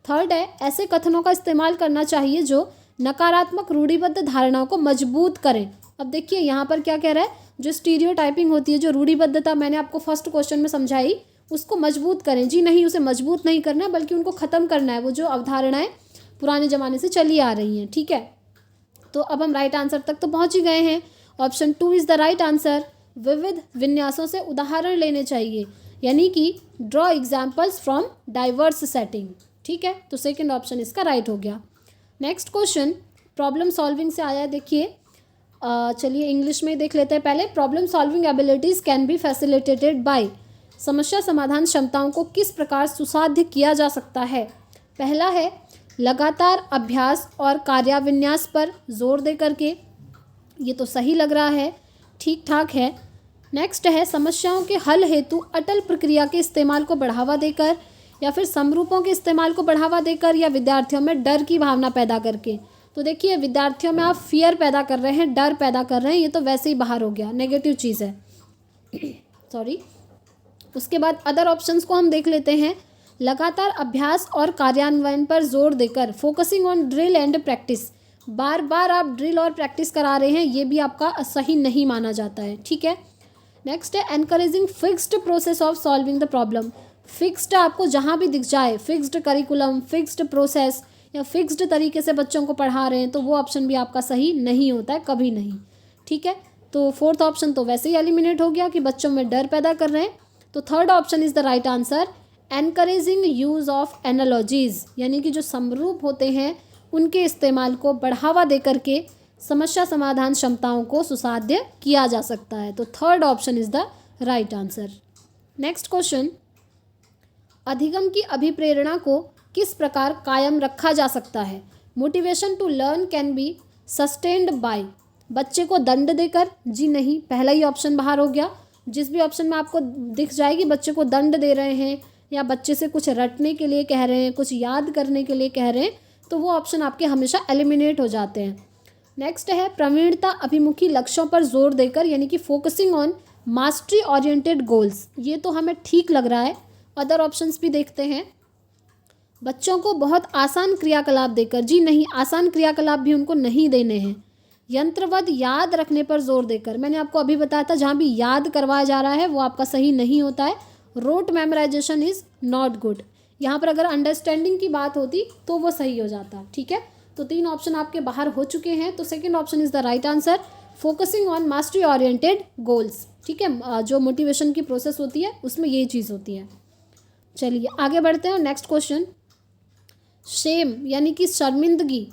थर्ड है, ऐसे कथनों का इस्तेमाल करना चाहिए जो नकारात्मक रूढ़िबद्ध धारणाओं को मजबूत करें। अब देखिए यहाँ पर क्या कह रहा है, जो स्टीरियोटाइपिंग होती है, जो रूढ़िबद्धता मैंने आपको फर्स्ट क्वेश्चन में समझाई, उसको मजबूत करें। जी नहीं, उसे मजबूत नहीं करना है बल्कि उनको ख़त्म करना है, वो जो अवधारणाएं पुराने ज़माने से चली आ रही हैं। ठीक है, तो अब हम राइट आंसर तक तो पहुँच ही गए हैं। Option 2 is the right answer. विविध विन्यासों से उदाहरण लेने चाहिए, यानी कि draw examples from diverse setting. ठीक है, तो सेकेंड ऑप्शन इसका राइट हो गया। नेक्स्ट क्वेश्चन प्रॉब्लम सॉल्विंग से आया है। देखिए चलिए इंग्लिश में देख लेते हैं पहले। Problem solving abilities can be facilitated bye, समस्या समाधान क्षमताओं को किस प्रकार सुसाध्य किया जा सकता है। पहला है लगातार अभ्यास और कार्याविन्यास पर जोर दे करके, ये तो सही लग रहा है, ठीक ठाक है। नेक्स्ट है समस्याओं के हल हेतु अटल प्रक्रिया के इस्तेमाल को बढ़ावा देकर, या फिर समरूपों के इस्तेमाल को बढ़ावा देकर, या विद्यार्थियों में डर की भावना पैदा करके। तो देखिए विद्यार्थियों में आप फियर पैदा कर रहे हैं, डर पैदा कर रहे हैं, ये तो वैसे ही बाहर हो गया, नेगेटिव चीज़ है सॉरी। उसके बाद अदर ऑप्शंस को हम देख लेते हैं। लगातार अभ्यास और कार्यान्वयन पर जोर देकर, focusing on drill and practice, बार बार आप ड्रिल और प्रैक्टिस करा रहे हैं, ये भी आपका सही नहीं माना जाता है। ठीक है, नेक्स्ट है encouraging fixed process of solving the problem. Fixed आपको जहाँ भी दिख जाए, फिक्स्ड करिकुलम, फिक्स्ड प्रोसेस या फिक्स्ड तरीके से बच्चों को पढ़ा रहे हैं, तो वो ऑप्शन भी आपका सही नहीं होता है, कभी नहीं। ठीक है, तो फोर्थ ऑप्शन तो वैसे ही एलिमिनेट हो गया कि बच्चों में डर पैदा कर रहे हैं। तो third option is the right answer, encouraging use of analogies, यानी कि जो समरूप होते हैं उनके इस्तेमाल को बढ़ावा दे करके समस्या समाधान क्षमताओं को सुसाध्य किया जा सकता है। तो third option is the right answer. Next question, अधिगम की अभिप्रेरणा को किस प्रकार कायम रखा जा सकता है। Motivation to learn can be sustained by, बच्चे को दंड देकर, जी नहीं, पहला ही ऑप्शन बाहर हो गया। जिस भी ऑप्शन में आपको दिख जाएगी बच्चे को दंड दे रहे हैं या बच्चे से कुछ रटने के लिए कह रहे हैं, कुछ याद करने के लिए कह रहे हैं, तो वो ऑप्शन आपके हमेशा एलिमिनेट हो जाते हैं। नेक्स्ट है प्रवीणता अभिमुखी लक्ष्यों पर जोर देकर, यानी कि focusing on mastery oriented goals, ये तो हमें ठीक लग रहा है। अदर ऑप्शंस भी देखते हैं। बच्चों को बहुत आसान क्रियाकलाप देकर, जी नहीं, आसान क्रियाकलाप भी उनको नहीं देने हैं। यंत्रवत याद रखने पर जोर देकर, मैंने आपको अभी बताया था जहाँ भी याद करवाया जा रहा है वो आपका सही नहीं होता है। Rote memorisation is not good, यहाँ पर अगर अंडरस्टैंडिंग की बात होती तो वो सही हो जाता। ठीक है, तो तीन ऑप्शन आपके बाहर हो चुके हैं, तो second option is the right answer, focusing on mastery oriented goals. ठीक है, जो मोटिवेशन की प्रोसेस होती है उसमें यही चीज़ होती है। चलिए आगे बढ़ते हैं। नेक्स्ट क्वेश्चन, शेम यानी कि शर्मिंदगी।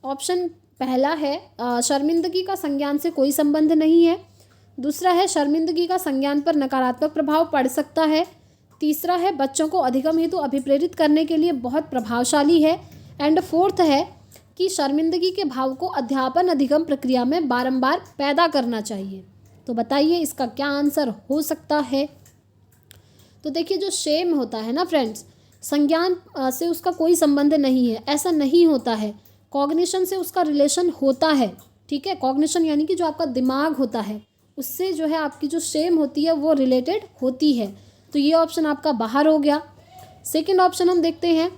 ऑप्शन पहला है शर्मिंदगी का संज्ञान से कोई संबंध नहीं है। दूसरा है शर्मिंदगी का संज्ञान पर नकारात्मक प्रभाव पड़ सकता है। तीसरा है बच्चों को अधिगम हेतु अभिप्रेरित करने के लिए बहुत प्रभावशाली है। एंड फोर्थ है कि शर्मिंदगी के भाव को अध्यापन अधिगम प्रक्रिया में बारंबार पैदा करना चाहिए। तो बताइए इसका क्या आंसर हो सकता है। तो देखिए जो शेम होता है ना फ्रेंड्स, संज्ञान से उसका कोई संबंध नहीं है, ऐसा नहीं होता है। कॉग्निशन से उसका रिलेशन होता है। ठीक है, कॉग्निशन यानी कि जो आपका दिमाग होता है उससे जो है आपकी जो शेम होती है वो रिलेटेड होती है। तो ये ऑप्शन आपका बाहर हो गया। सेकंड ऑप्शन हम देखते हैं,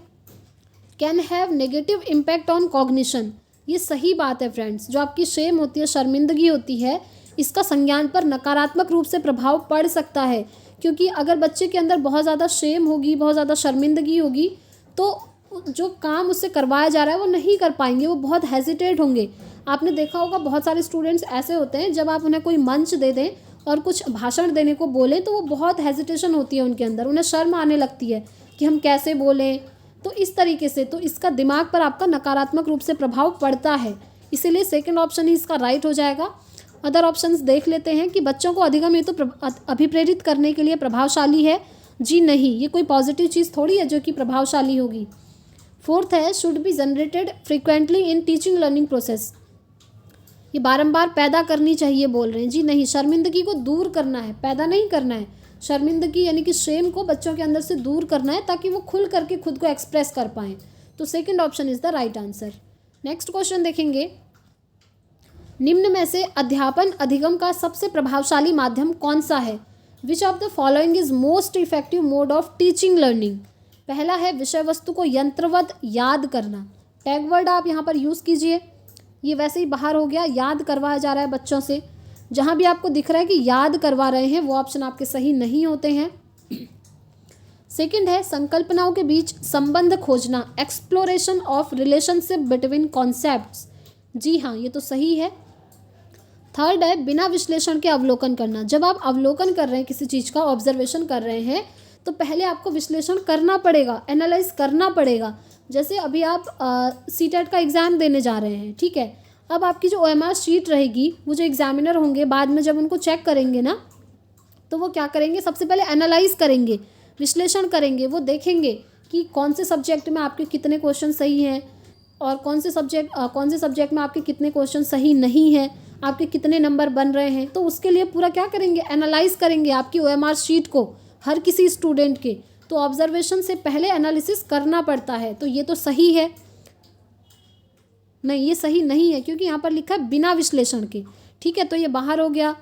can have negative impact on cognition. ये सही बात है फ्रेंड्स, जो आपकी शेम होती है, शर्मिंदगी होती है, इसका संज्ञान पर नकारात्मक रूप से प्रभाव पड़ सकता है। क्योंकि अगर बच्चे के अंदर बहुत ज़्यादा शेम होगी, बहुत ज़्यादा शर्मिंदगी होगी, तो जो काम उससे करवाया जा रहा है वो नहीं कर पाएंगे, वो बहुत हेजिटेट होंगे। आपने देखा होगा बहुत सारे स्टूडेंट्स ऐसे होते हैं, जब आप उन्हें कोई मंच दे दें और कुछ भाषण देने को बोलें तो वो बहुत हेजिटेशन होती है उनके अंदर, उन्हें शर्म आने लगती है कि हम कैसे बोलें। तो इस तरीके से तो इसका दिमाग पर आपका नकारात्मक रूप से प्रभाव पड़ता है, इसीलिए सेकंड ऑप्शन ही इसका राइट हो जाएगा। अदर ऑप्शंस देख लेते हैं कि बच्चों को अधिगम हेतु अभिप्रेरित करने के लिए प्रभावशाली है। जी नहीं, ये कोई पॉजिटिव चीज़ थोड़ी है जो कि प्रभावशाली होगी। फोर्थ है should be generated frequently in teaching learning process, ये बारंबार पैदा करनी चाहिए बोल रहे हैं। जी नहीं, शर्मिंदगी को दूर करना है, पैदा नहीं करना है। शर्मिंदगी यानी कि शेम को बच्चों के अंदर से दूर करना है ताकि वो खुल करके खुद को एक्सप्रेस कर पाएँ। तो second option is the right answer. Next question देखेंगे, निम्न में से अध्यापन अधिगम का सबसे प्रभावशाली माध्यम कौन सा है। Which of the following is most effective mode of teaching learning. पहला है विषय वस्तु को यंत्रवत याद करना। टैग वर्ड आप यहाँ पर यूज़ कीजिए। ये वैसे ही बाहर हो गया, याद करवाया जा रहा है बच्चों से। जहाँ भी आपको दिख रहा है कि याद करवा रहे हैं वो ऑप्शन आपके सही नहीं होते हैं। सेकंड है संकल्पनाओं के बीच संबंध खोजना, exploration of relationship between concepts. जी हाँ, ये तो सही है। थर्ड है बिना विश्लेषण के अवलोकन करना। जब आप अवलोकन कर रहे हैं किसी चीज़ का, ऑब्जर्वेशन कर रहे हैं, तो पहले आपको विश्लेषण करना पड़ेगा, एनालाइज करना पड़ेगा। जैसे अभी आप सीटेट का एग्ज़ाम देने जा रहे हैं, ठीक है। अब आपकी जो OMR शीट रहेगी, वो जो एग्जामिनर होंगे बाद में जब उनको चेक करेंगे ना, तो वो क्या करेंगे, सबसे पहले एनालाइज करेंगे, विश्लेषण करेंगे। वो देखेंगे कि कौन से सब्जेक्ट में आपके कितने क्वेश्चन सही हैं और कौन से सब्जेक्ट में आपके कितने क्वेश्चन सही नहीं हैं, आपके कितने नंबर बन रहे हैं। तो उसके लिए पूरा क्या करेंगे, एनालाइज करेंगे आपकी OMR शीट को, हर किसी स्टूडेंट के। तो ऑब्जर्वेशन से पहले एनालिसिस करना पड़ता है। तो ये तो सही है, नहीं ये सही नहीं है क्योंकि यहाँ पर लिखा है बिना विश्लेषण के, ठीक है, तो ये बाहर हो गया।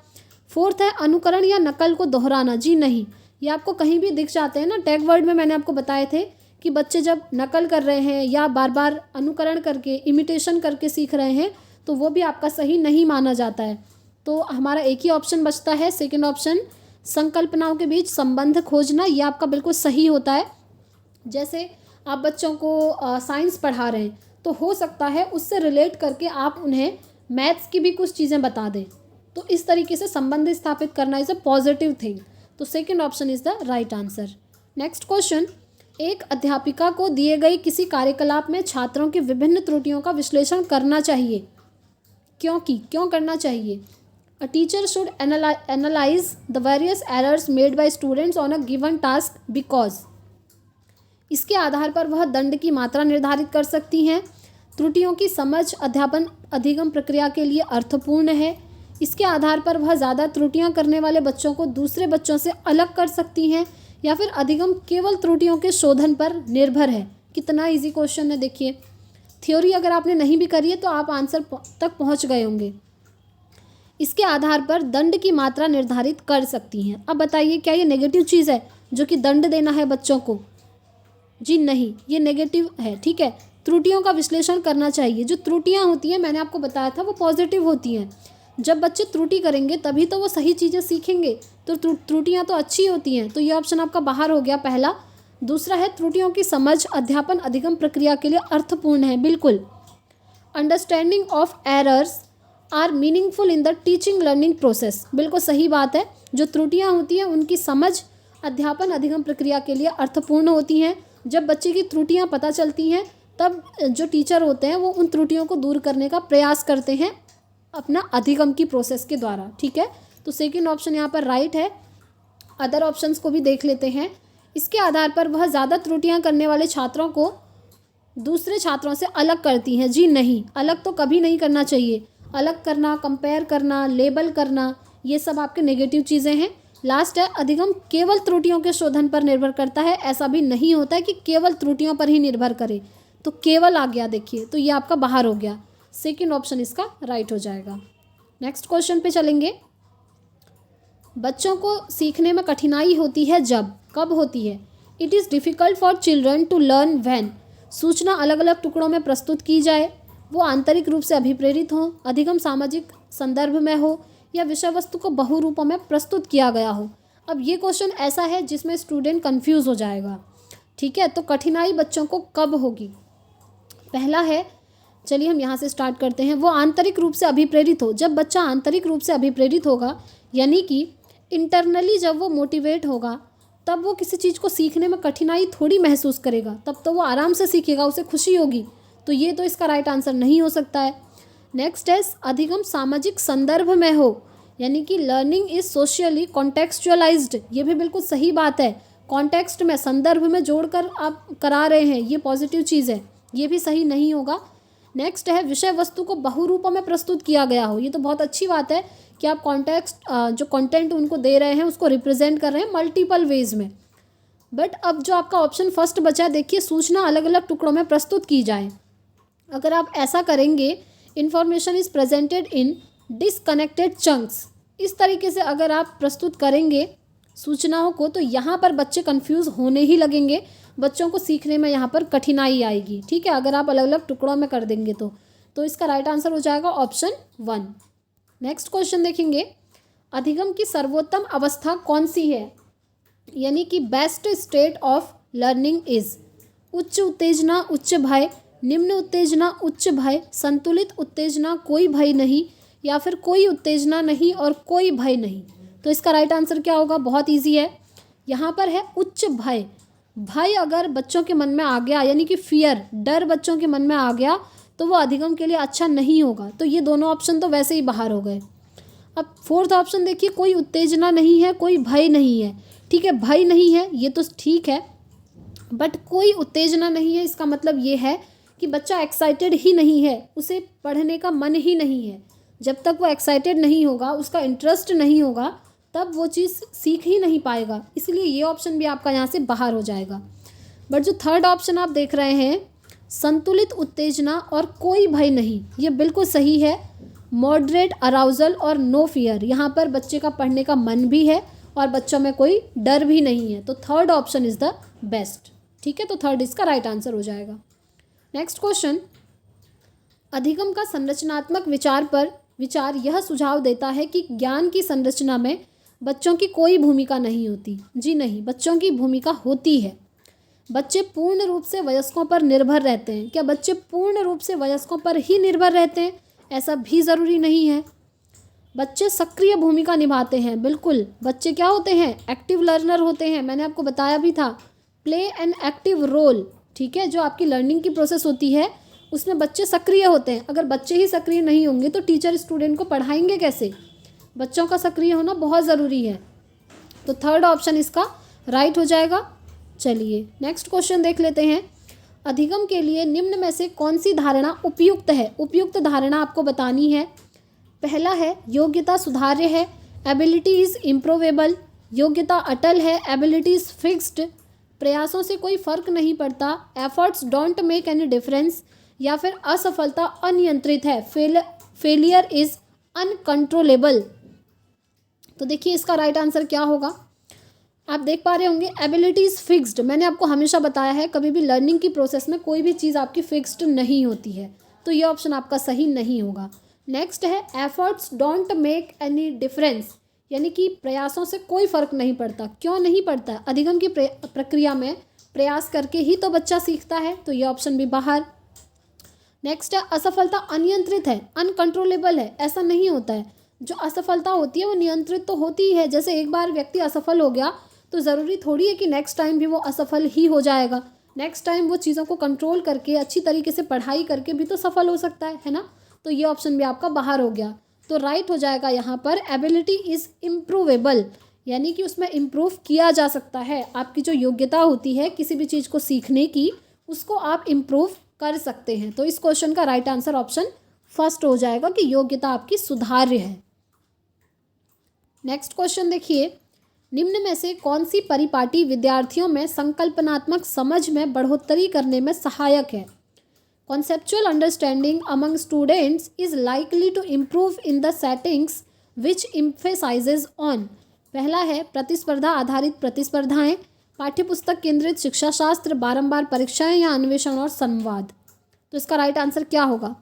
फोर्थ है अनुकरण या नकल को दोहराना। जी नहीं, ये आपको कहीं भी दिख जाते हैं ना। टैग वर्ड में मैंने आपको बताए थे कि बच्चे जब नकल कर रहे हैं या बार बार अनुकरण करके, इमिटेशन करके सीख रहे हैं, तो वो भी आपका सही नहीं माना जाता है। तो हमारा एक ही ऑप्शन बचता है, सेकंड ऑप्शन, संकल्पनाओं के बीच संबंध खोजना। ये आपका बिल्कुल सही होता है। जैसे आप बच्चों को साइंस पढ़ा रहे हैं, तो हो सकता है उससे रिलेट करके आप उन्हें मैथ्स की भी कुछ चीज़ें बता दें। तो इस तरीके से संबंध स्थापित करना इज़ अ पॉजिटिव थिंग। तो second option is the right answer. Next question, एक अध्यापिका को दिए गए किसी कार्यकलाप में छात्रों की विभिन्न त्रुटियों का विश्लेषण करना चाहिए। क्यों करना चाहिए? अ teacher should analyse the various errors made by students on a given task because. इसके आधार पर वह दंड की मात्रा निर्धारित कर सकती हैं। त्रुटियों की समझ अध्यापन अधिगम प्रक्रिया के लिए अर्थपूर्ण है। इसके आधार पर वह ज़्यादा त्रुटियां करने वाले बच्चों को दूसरे बच्चों से अलग कर सकती हैं। या फिर अधिगम केवल त्रुटियों के शोधन पर निर्भर है। कितना इजी क्वेश्चन है, देखिए। थ्योरी अगर आपने नहीं भी करी है तो आप आंसर तक पहुंच गए होंगे। इसके आधार पर दंड की मात्रा निर्धारित कर सकती हैं। अब बताइए, क्या ये नेगेटिव चीज़ है जो कि दंड देना है बच्चों को? जी नहीं, ये नेगेटिव है, ठीक है। त्रुटियों का विश्लेषण करना चाहिए। जो त्रुटियां होती हैं, मैंने आपको बताया था, वो पॉजिटिव होती हैं। जब बच्चे त्रुटि करेंगे तभी तो वो सही चीज़ें सीखेंगे। तो त्रुटियां तो अच्छी होती हैं। तो ये ऑप्शन आपका बाहर हो गया, पहला। दूसरा है त्रुटियों की समझ अध्यापन अधिगम प्रक्रिया के लिए अर्थपूर्ण है। बिल्कुल। Understanding of errors are meaningful in the teaching learning process. बिल्कुल सही बात है। जो त्रुटियां होती हैं उनकी समझ अध्यापन अधिगम प्रक्रिया के लिए अर्थपूर्ण होती हैं। जब बच्चे की त्रुटियां पता चलती हैं तब जो टीचर होते हैं वो उन त्रुटियों को दूर करने का प्रयास करते हैं अपना अधिगम की प्रोसेस के द्वारा, ठीक है। तो सेकंड ऑप्शन यहाँ पर राइट है। अदर ऑप्शंस को भी देख लेते हैं। इसके आधार पर वह ज़्यादा त्रुटियां करने वाले छात्रों को दूसरे छात्रों से अलग करती हैं। जी नहीं, अलग तो कभी नहीं करना चाहिए। अलग करना, कंपेयर करना, लेबल करना, ये सब आपके नेगेटिव चीज़ें हैं। लास्ट है अधिगम केवल त्रुटियों के शोधन पर निर्भर करता है। ऐसा भी नहीं होता है कि केवल त्रुटियों पर ही निर्भर करे। तो केवल आ गया, देखिए, तो ये आपका बाहर हो गया। सेकंड ऑप्शन इसका राइट हो जाएगा। नेक्स्ट क्वेश्चन पे चलेंगे। बच्चों को सीखने में कठिनाई होती है कब होती है? It is difficult for children to learn when. सूचना अलग अलग टुकड़ों में प्रस्तुत की जाए, वो आंतरिक रूप से अभिप्रेरित हो, अधिगम सामाजिक संदर्भ में हो, या विषय वस्तु को बहुरूपों में प्रस्तुत किया गया हो। अब ये क्वेश्चन ऐसा है जिसमें स्टूडेंट कंफ्यूज हो जाएगा, ठीक है। तो कठिनाई बच्चों को कब होगी? पहला है, चलिए हम यहाँ से स्टार्ट करते हैं, वो आंतरिक रूप से अभिप्रेरित हो। जब बच्चा आंतरिक रूप से अभिप्रेरित होगा, यानी कि इंटरनली जब वो मोटिवेट होगा, तब वो किसी चीज़ को सीखने में कठिनाई थोड़ी महसूस करेगा। तब तो वो आराम से सीखेगा, उसे खुशी होगी। तो ये तो इसका राइट आंसर नहीं हो सकता है। नेक्स्ट है अधिगम सामाजिक संदर्भ में हो, यानी कि लर्निंग इज सोशली कॉन्टेक्चुअलाइज्ड। ये भी बिल्कुल सही बात है। कॉन्टेक्स्ट में, संदर्भ में जोड़कर आप करा रहे हैं, ये पॉजिटिव चीज़ है। ये भी सही नहीं होगा। नेक्स्ट है विषय वस्तु को बहुरूपों में प्रस्तुत किया गया हो। ये तो बहुत अच्छी बात है कि आप जो कंटेंट उनको दे रहे हैं उसको रिप्रेजेंट कर रहे हैं मल्टीपल वेज में। बट अब जो आपका ऑप्शन फर्स्ट बचा है, देखिए, सूचना अलग अलग टुकड़ों में प्रस्तुत की जाए। अगर आप ऐसा करेंगे, information is presented in disconnected chunks, इस तरीके से अगर आप प्रस्तुत करेंगे सूचनाओं को, तो यहाँ पर बच्चे कंफ्यूज होने ही लगेंगे, बच्चों को सीखने में यहाँ पर कठिनाई आएगी। ठीक है, अगर आप अलग अलग टुकड़ों में कर देंगे तो इसका राइट आंसर हो जाएगा ऑप्शन 1। नेक्स्ट क्वेश्चन देखेंगे, अधिगम की सर्वोत्तम अवस्था कौन सी है, यानी कि best state of learning is. उच्च उत्तेजना उच्च भय, निम्न उत्तेजना उच्च भय, संतुलित उत्तेजना कोई भय नहीं, या फिर कोई उत्तेजना नहीं और कोई भय नहीं। तो इसका राइट आंसर क्या होगा, बहुत इजी है, यहाँ पर है उच्च भय। भय अगर बच्चों के मन में आ गया, यानी कि फियर, डर बच्चों के मन में आ गया, तो वो अधिगम के लिए अच्छा नहीं होगा। तो ये दोनों ऑप्शन तो वैसे ही बाहर हो गए। अब फोर्थ ऑप्शन देखिए, कोई उत्तेजना नहीं है कोई भय नहीं है। ठीक है, भय नहीं है ये तो ठीक है, बट कोई उत्तेजना नहीं है, इसका मतलब ये है कि बच्चा एक्साइटेड ही नहीं है, उसे पढ़ने का मन ही नहीं है। जब तक वो एक्साइटेड नहीं होगा, उसका इंटरेस्ट नहीं होगा, तब वो चीज़ सीख ही नहीं पाएगा। इसलिए ये ऑप्शन भी आपका यहाँ से बाहर हो जाएगा। बट जो थर्ड ऑप्शन आप देख रहे हैं, संतुलित उत्तेजना और कोई भय नहीं, ये बिल्कुल सही है। मॉडरेट अराउजल और नो फियर, यहाँ पर बच्चे का पढ़ने का मन भी है और बच्चों में कोई डर भी नहीं है। तो third option is the best. ठीक है, तो थर्ड इसका राइट आंसर हो जाएगा। नेक्स्ट क्वेश्चन, अधिगम का संरचनात्मक विचार यह सुझाव देता है कि ज्ञान की संरचना में बच्चों की कोई भूमिका नहीं होती। जी नहीं, बच्चों की भूमिका होती है। बच्चे पूर्ण रूप से वयस्कों पर निर्भर रहते हैं। क्या बच्चे पूर्ण रूप से वयस्कों पर ही निर्भर रहते हैं? ऐसा भी ज़रूरी नहीं है। बच्चे सक्रिय भूमिका निभाते हैं, बिल्कुल। बच्चे क्या होते हैं? एक्टिव लर्नर होते हैं। मैंने आपको बताया भी था, प्ले एन एक्टिव रोल। ठीक है, जो आपकी लर्निंग की प्रोसेस होती है उसमें बच्चे सक्रिय होते हैं। अगर बच्चे ही सक्रिय नहीं होंगे तो टीचर स्टूडेंट को पढ़ाएंगे कैसे? बच्चों का सक्रिय होना बहुत ज़रूरी है। तो थर्ड ऑप्शन इसका राइट हो जाएगा। चलिए नेक्स्ट क्वेश्चन देख लेते हैं। अधिगम के लिए निम्न में से कौन सी धारणा उपयुक्त है? उपयुक्त धारणा आपको बतानी है। पहला है योग्यता सुधार्य है, एबिलिटी इज़ इम्प्रूवेबल। योग्यता अटल है, एबिलिटी इज़ फिक्स्ड। प्रयासों से कोई फर्क नहीं पड़ता, efforts don't make any difference. या फिर असफलता अनियंत्रित है, फेलियर इज़ अनकंट्रोलेबल। तो देखिए इसका राइट आंसर क्या होगा, आप देख पा रहे होंगे। एबिलिटी इज़ फिक्स्ड, मैंने आपको हमेशा बताया है कभी भी लर्निंग की प्रोसेस में कोई भी चीज़ आपकी फिक्स्ड नहीं होती है, तो ये ऑप्शन आपका सही नहीं होगा। नेक्स्ट है efforts don't make any difference, यानी कि प्रयासों से कोई फ़र्क नहीं पड़ता। क्यों नहीं पड़ता? अधिगम की प्रक्रिया में प्रयास करके ही तो बच्चा सीखता है, तो ये ऑप्शन भी बाहर। नेक्स्ट है असफलता अनियंत्रित है, अनकंट्रोलेबल है। ऐसा नहीं होता है, जो असफलता होती है वो नियंत्रित तो होती ही है। जैसे एक बार व्यक्ति असफल हो गया तो ज़रूरी थोड़ी है कि नेक्स्ट टाइम भी वो असफल ही हो जाएगा। नेक्स्ट टाइम वो चीज़ों को कंट्रोल करके अच्छी तरीके से पढ़ाई करके भी तो सफल हो सकता है ना। तो ये ऑप्शन भी आपका बाहर हो गया। तो राइट हो जाएगा यहाँ पर एबिलिटी इज़ इम्प्रूवेबल, यानी कि उसमें इम्प्रूव किया जा सकता है। आपकी जो योग्यता होती है किसी भी चीज़ को सीखने की, उसको आप इम्प्रूव कर सकते हैं। तो इस क्वेश्चन का राइट आंसर ऑप्शन फर्स्ट हो जाएगा कि योग्यता आपकी सुधार्य है। नेक्स्ट क्वेश्चन देखिए, निम्न में से कौन सी परिपाटी विद्यार्थियों में संकल्पनात्मक समझ में बढ़ोतरी करने में सहायक है? Conceptual understanding among students is likely to improve in the settings which emphasizes on। पहला है प्रतिस्पर्धा आधारित प्रतिस्पर्धाएं, पाठ्यपुस्तक केंद्रित शिक्षा शास्त्र, बारंबार परीक्षाएं या अन्वेषण और संवाद। तो इसका राइट आंसर क्या होगा?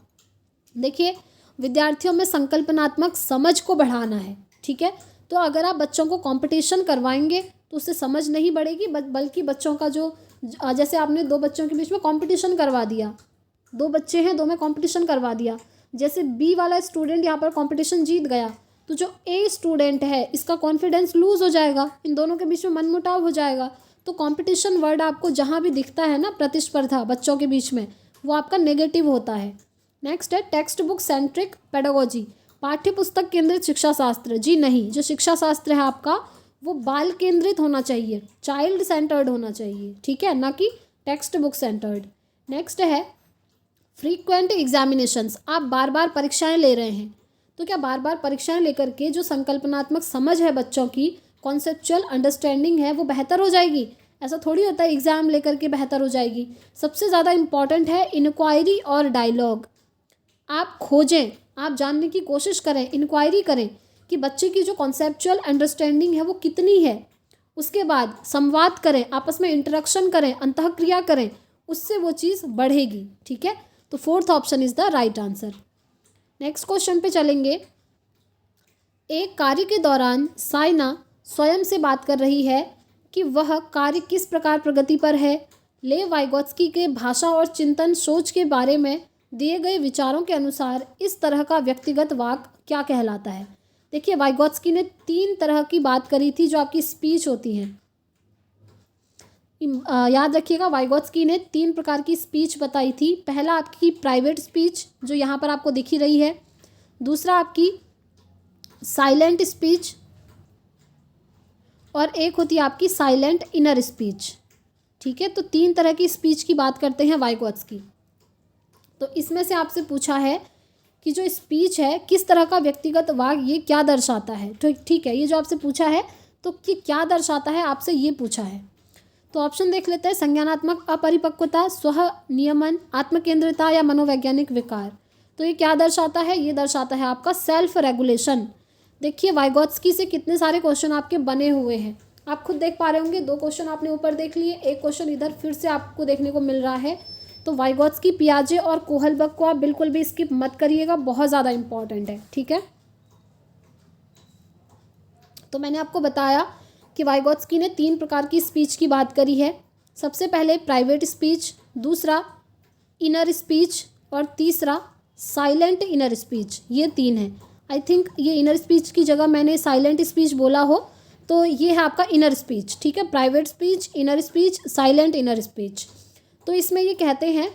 देखिए विद्यार्थियों में संकल्पनात्मक समझ को बढ़ाना है। ठीक है, तो अगर आप बच्चों को कंपटीशन करवाएंगे तो उससे समझ नहीं बढ़ेगी, बल्कि बच्चों का जो, जैसे आपने दो बच्चों के बीच में कंपटीशन करवा दिया, दो बच्चे हैं, दो में कंपटीशन करवा दिया, जैसे बी वाला स्टूडेंट यहाँ पर कंपटीशन जीत गया तो जो ए स्टूडेंट है इसका कॉन्फिडेंस लूज़ हो जाएगा, इन दोनों के बीच में मनमुटाव हो जाएगा। तो कंपटीशन वर्ड आपको जहाँ भी दिखता है ना, प्रतिस्पर्धा बच्चों के बीच में, वो आपका नेगेटिव होता है। नेक्स्ट है टेक्स्ट बुक सेंट्रिक पेडागोजी, पाठ्य पुस्तक केंद्रित शिक्षा शास्त्र। जी नहीं, जो शिक्षा शास्त्र है आपका वो बाल केंद्रित होना चाहिए, चाइल्ड सेंटर्ड होना चाहिए। ठीक है, ना कि टेक्स्ट बुक सेंटर्ड। नेक्स्ट है फ्रीक्वेंट एग्जामिनेशंस, आप बार बार परीक्षाएं ले रहे हैं, तो क्या बार बार परीक्षाएं लेकर के जो संकल्पनात्मक समझ है बच्चों की, कॉन्सेप्चुअल अंडरस्टैंडिंग है, वो बेहतर हो जाएगी? ऐसा थोड़ी होता है एग्ज़ाम लेकर के बेहतर हो जाएगी। सबसे ज़्यादा इम्पॉर्टेंट है इंक्वायरी और डायलॉग। आप खोजें, आप जानने की कोशिश करें, इंक्वायरी करें कि बच्चे की जो कॉन्सेप्चुअल अंडरस्टैंडिंग है वो कितनी है। उसके बाद संवाद करें, आपस में इंटरेक्शन करें, अंतःक्रिया करें, उससे वो चीज़ बढ़ेगी। ठीक है, तो fourth option is the right answer. Next question पे चलेंगे। एक कार्य के दौरान साइना स्वयं से बात कर रही है कि वह कार्य किस प्रकार प्रगति पर है। लेव वाइगोत्स्की के भाषा और चिंतन सोच के बारे में दिए गए विचारों के अनुसार इस तरह का व्यक्तिगत वाक्य क्या कहलाता है। देखिए, वाइगोत्स्की ने 3 तरह की बात करी थी जो आपकी स्पीच होती हैं। याद रखिएगा, वाइगोत्स्की ने 3 प्रकार की स्पीच बताई थी। पहला आपकी प्राइवेट स्पीच जो यहाँ पर आपको दिख ही रही है, दूसरा आपकी साइलेंट स्पीच, और एक होती है आपकी साइलेंट इनर स्पीच। ठीक है, तो 3 तरह की स्पीच की बात करते हैं वाइगोत्स्की। तो इसमें से आपसे पूछा है कि जो स्पीच है किस तरह का व्यक्तिगत वाक्य ये क्या दर्शाता है। तो ठीक है, ये जो आपसे पूछा है तो कि क्या दर्शाता है, आपसे ये पूछा है। तो ऑप्शन देख लेते हैं। संज्ञानात्मक अपरिपक्वता, स्व नियमन, आत्मकेंद्रिता या मनोवैज्ञानिक विकार। तो ये क्या दर्शाता है, ये दर्शाता है आपका सेल्फ रेगुलेशन। देखिए, वाइगोत्स्की से कितने सारे क्वेश्चन आपके बने हुए हैं, आप खुद देख पा रहे होंगे। 2 क्वेश्चन आपने ऊपर देख लिए, एक क्वेश्चन इधर फिर से आपको देखने को मिल रहा है। तो वाइगोत्स्की, पियाजे और कोहलबर्ग को आप बिल्कुल भी स्किप मत करिएगा, बहुत ज़्यादा इंपॉर्टेंट है। ठीक है, तो मैंने आपको बताया कि वाइगोत्स्की ने 3 प्रकार की स्पीच की बात करी है। सबसे पहले प्राइवेट स्पीच, दूसरा इनर स्पीच, और तीसरा साइलेंट इनर स्पीच। ये 3 है। आई थिंक ये इनर स्पीच की जगह मैंने साइलेंट स्पीच बोला हो, तो ये है आपका इनर स्पीच। ठीक है, private speech, inner speech, silent inner speech. तो इसमें ये कहते हैं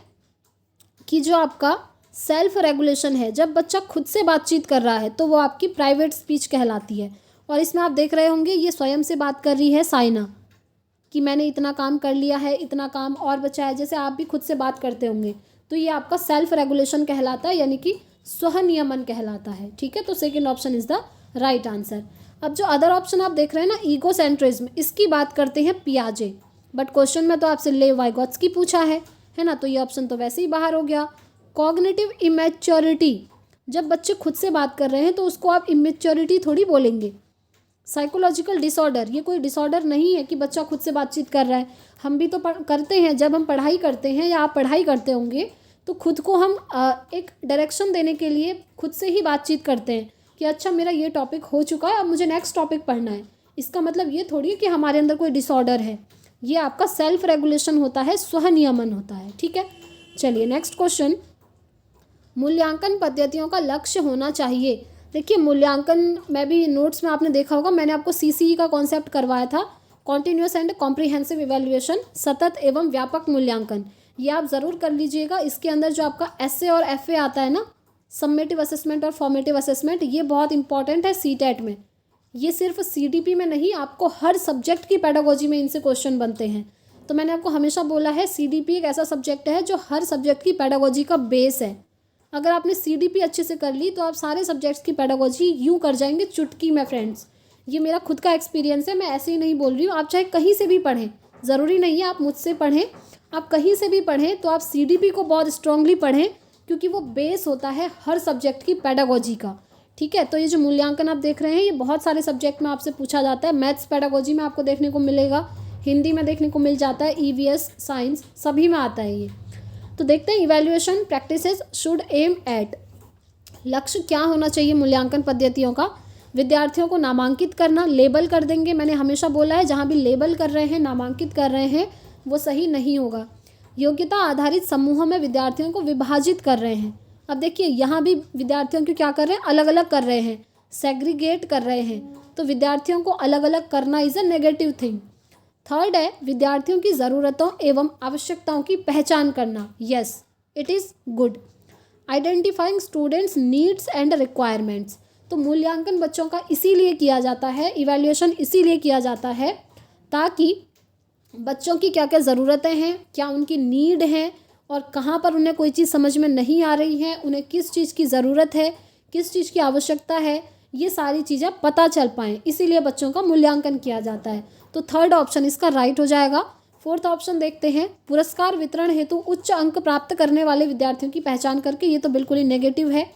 कि जो आपका सेल्फ रेगुलेशन है, जब बच्चा खुद से बातचीत कर रहा है तो वो आपकी प्राइवेट स्पीच कहलाती है। और इसमें आप देख रहे होंगे ये स्वयं से बात कर रही है साइना कि मैंने इतना काम कर लिया है, इतना काम और बचा है, जैसे आप भी खुद से बात करते होंगे। तो ये आपका सेल्फ रेगुलेशन कहलाता है, यानी कि स्वनियमन कहलाता है। ठीक है, तो second option is the right answer. अब जो अदर ऑप्शन आप देख रहे हैं ना, ईगोसेंट्रिज्म, इसकी बात करते हैं पियाजे। बट क्वेश्चन में तो आपसे लेव वाइगोत्स्की पूछा है ना, तो ये ऑप्शन तो वैसे ही बाहर हो गया। कॉग्निटिव इमेच्योरिटी, जब बच्चे खुद से बात कर रहे हैं तो उसको आप इमेच्योरिटी थोड़ी बोलेंगे। साइकोलॉजिकल डिसऑर्डर, ये कोई डिसऑर्डर नहीं है कि बच्चा खुद से बातचीत कर रहा है। हम भी तो करते हैं, जब हम पढ़ाई करते हैं या आप पढ़ाई करते होंगे तो खुद को हम एक डायरेक्शन देने के लिए खुद से ही बातचीत करते हैं कि अच्छा मेरा ये टॉपिक हो चुका है, अब मुझे नेक्स्ट टॉपिक पढ़ना है। इसका मतलब ये थोड़ी है कि हमारे अंदर कोई डिसऑर्डर है, ये आपका सेल्फ रेगुलेशन होता है, स्वनियमन होता है। ठीक है, चलिए नेक्स्ट क्वेश्चन। मूल्यांकन पद्धतियों का लक्ष्य होना चाहिए। देखिए, मूल्यांकन में भी नोट्स में आपने देखा होगा, मैंने आपको CCE का कॉन्सेप्ट करवाया था, कॉन्टिन्यूस एंड कॉम्प्रिहेंसिव इवैल्यूएशन, सतत एवं व्यापक मूल्यांकन। ये आप ज़रूर कर लीजिएगा। इसके अंदर जो आपका SA और FA आता है ना, सम्मेटिव असेसमेंट और फॉर्मेटिव असेसमेंट, ये बहुत इंपॉर्टेंट है CTET में। ये सिर्फ CDP में नहीं, आपको हर सब्जेक्ट की पेडागोजी में इनसे क्वेश्चन बनते हैं। तो मैंने आपको हमेशा बोला है CDP एक ऐसा सब्जेक्ट है जो हर सब्जेक्ट की पेडागोजी का बेस है। अगर आपने CDP अच्छे से कर ली तो आप सारे सब्जेक्ट्स की पेडागोजी यूँ कर जाएंगे चुटकी में। फ्रेंड्स, ये मेरा खुद का एक्सपीरियंस है, मैं ऐसे ही नहीं बोल रही हूँ। आप चाहे कहीं से भी पढ़ें, ज़रूरी नहीं है आप मुझसे पढ़ें, आप कहीं से भी पढ़ें, तो आप CDP को बहुत स्ट्रांगली पढ़ें, क्योंकि वो बेस होता है हर सब्जेक्ट की पेडागोजी का। ठीक है, तो ये जो मूल्यांकन आप देख रहे हैं, ये बहुत सारे सब्जेक्ट में आपसे पूछा जाता है। मैथ्स पेडागोजी में आपको देखने को मिलेगा, हिंदी में देखने को मिल जाता है, EVS, साइंस, सभी में आता है ये। तो देखते हैं, evaluation practices should aim at, लक्ष्य क्या होना चाहिए मूल्यांकन पद्धतियों का। विद्यार्थियों को नामांकित करना, लेबल कर देंगे। मैंने हमेशा बोला है, जहाँ भी लेबल कर रहे हैं, नामांकित कर रहे हैं, वो सही नहीं होगा। योग्यता आधारित समूहों में विद्यार्थियों को विभाजित कर रहे हैं। अब देखिए, यहाँ भी विद्यार्थियों को क्या कर रहे हैं, अलग अलग कर रहे हैं, सेग्रीगेट कर रहे हैं। तो विद्यार्थियों को अलग अलग करना is a negative thing. Third है विद्यार्थियों की ज़रूरतों एवं आवश्यकताओं की पहचान करना। Yes, it is good. Identifying students needs and requirements, तो मूल्यांकन बच्चों का इसीलिए किया जाता है, इवैल्यूएशन इसीलिए किया जाता है ताकि बच्चों की क्या क्या ज़रूरतें हैं, क्या उनकी नीड है, और कहाँ पर उन्हें कोई चीज़ समझ में नहीं आ रही है, उन्हें किस चीज़ की ज़रूरत है, किस चीज़ की आवश्यकता है, ये सारी चीज़ें पता चल पाएँ, इसीलिए बच्चों का मूल्यांकन किया जाता है। तो थर्ड ऑप्शन इसका राइट हो जाएगा। फोर्थ ऑप्शन देखते हैं, पुरस्कार वितरण हेतु उच्च अंक प्राप्त करने वाले विद्यार्थियों की पहचान करके, ये तो बिल्कुल ही नेगेटिव है।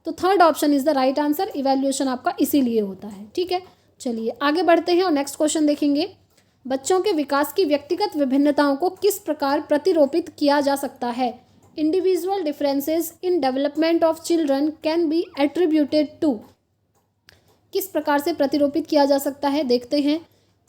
तो third option is the right answer, evaluation आपका इसीलिए होता है। ठीक है, चलिए आगे बढ़ते हैं और नेक्स्ट क्वेश्चन देखेंगे। बच्चों के विकास की व्यक्तिगत विभिन्नताओं को किस प्रकार प्रतिरूपित किया जा सकता है? Individual differences in development of children can be attributed to. किस प्रकार से प्रतिरूपित किया जा सकता है देखते हैं।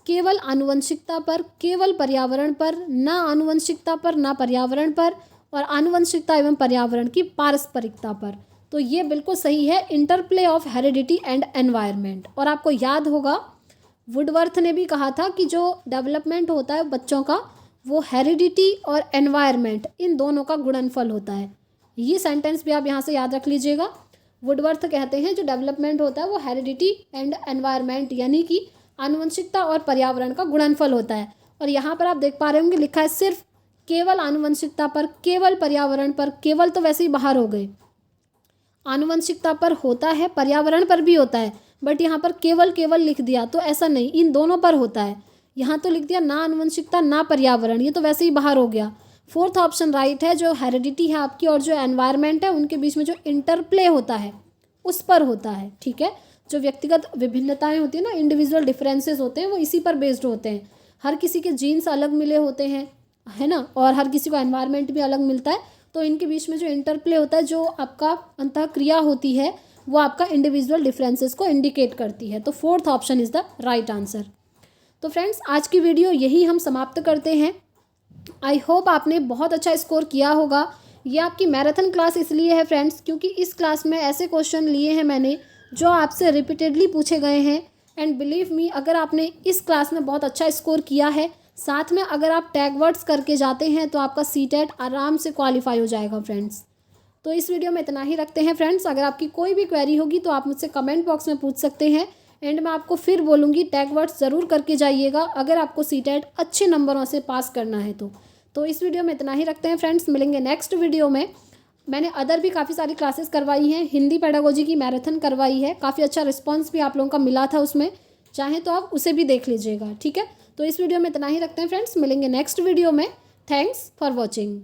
केवल आनुवंशिकता पर, केवल पर्यावरण पर, ना आनुवंशिकता पर ना पर्यावरण पर, और आनुवंशिकता एवं पर्यावरण की पारस्परिकता पर। तो ये बिल्कुल सही है, interplay of heredity and environment. और आपको याद होगा वुडवर्थ ने भी कहा था कि जो डेवलपमेंट होता है बच्चों का वो हेरिडिटी और एनवायरनमेंट इन दोनों का गुणनफल होता है। ये सेंटेंस भी आप यहाँ से याद रख लीजिएगा। वुडवर्थ कहते हैं जो डेवलपमेंट होता है वो हेरिडिटी एंड एनवायरनमेंट यानी कि आनुवंशिकता और पर्यावरण का गुणनफल होता है। और यहाँ पर आप देख पा रहे होंगे लिखा है सिर्फ केवल आनुवंशिकता पर, केवल पर्यावरण पर। केवल तो वैसे ही बाहर हो गए, आनुवंशिकता पर होता है, पर्यावरण पर भी होता है, बट यहाँ पर केवल केवल लिख दिया तो ऐसा नहीं, इन दोनों पर होता है। यहाँ तो लिख दिया ना आनुवंशिकता ना पर्यावरण, ये तो वैसे ही बाहर हो गया। फोर्थ ऑप्शन राइट है, जो हेरिडिटी है आपकी और जो एनवायरनमेंट है उनके बीच में जो इंटरप्ले होता है उस पर होता है। ठीक है, जो व्यक्तिगत विभिन्नताएं होती है ना, इंडिविजुअल डिफरेंसेस होते हैं, वो इसी पर बेस्ड होते हैं। हर किसी के जीन्स अलग मिले होते हैं, है ना, और हर किसी को एनवायरनमेंट भी अलग मिलता है, तो इनके बीच में जो इंटरप्ले होता है, जो आपका अंतःक्रिया होती है, वो आपका इंडिविजुअल डिफरेंसेस को इंडिकेट करती है। तो fourth option is the right answer. तो फ्रेंड्स आज की वीडियो यही हम समाप्त करते हैं। आई होप आपने बहुत अच्छा स्कोर किया होगा। ये आपकी मैराथन क्लास इसलिए है फ्रेंड्स क्योंकि इस क्लास में ऐसे क्वेश्चन लिए हैं मैंने जो आपसे रिपीटेडली पूछे गए हैं। एंड बिलीव मी, अगर आपने इस क्लास में बहुत अच्छा स्कोर किया है, साथ में अगर आप टैग वर्ड्स करके जाते हैं तो आपका सीटेट आराम से क्वालिफाई हो जाएगा फ्रेंड्स। तो इस वीडियो में इतना ही रखते हैं फ्रेंड्स। अगर आपकी कोई भी क्वेरी होगी तो आप मुझसे कमेंट बॉक्स में पूछ सकते हैं। एंड मैं आपको फिर बोलूँगी टैग वर्ड्स ज़रूर करके जाइएगा अगर आपको सीटेट अच्छे नंबरों से पास करना है तो इस वीडियो में इतना ही रखते हैं फ्रेंड्स। मिलेंगे नेक्स्ट वीडियो में। मैंने अदर भी काफ़ी सारी क्लासेस करवाई हैं, हिंदी पेडागोजी की मैराथन करवाई है, काफ़ी अच्छा रिस्पॉन्स भी आप लोगों का मिला था उसमें, चाहें तो आप उसे भी देख लीजिएगा। ठीक है, तो इस वीडियो में इतना ही रखते हैं फ्रेंड्स। मिलेंगे नेक्स्ट वीडियो में। Thanks for watching.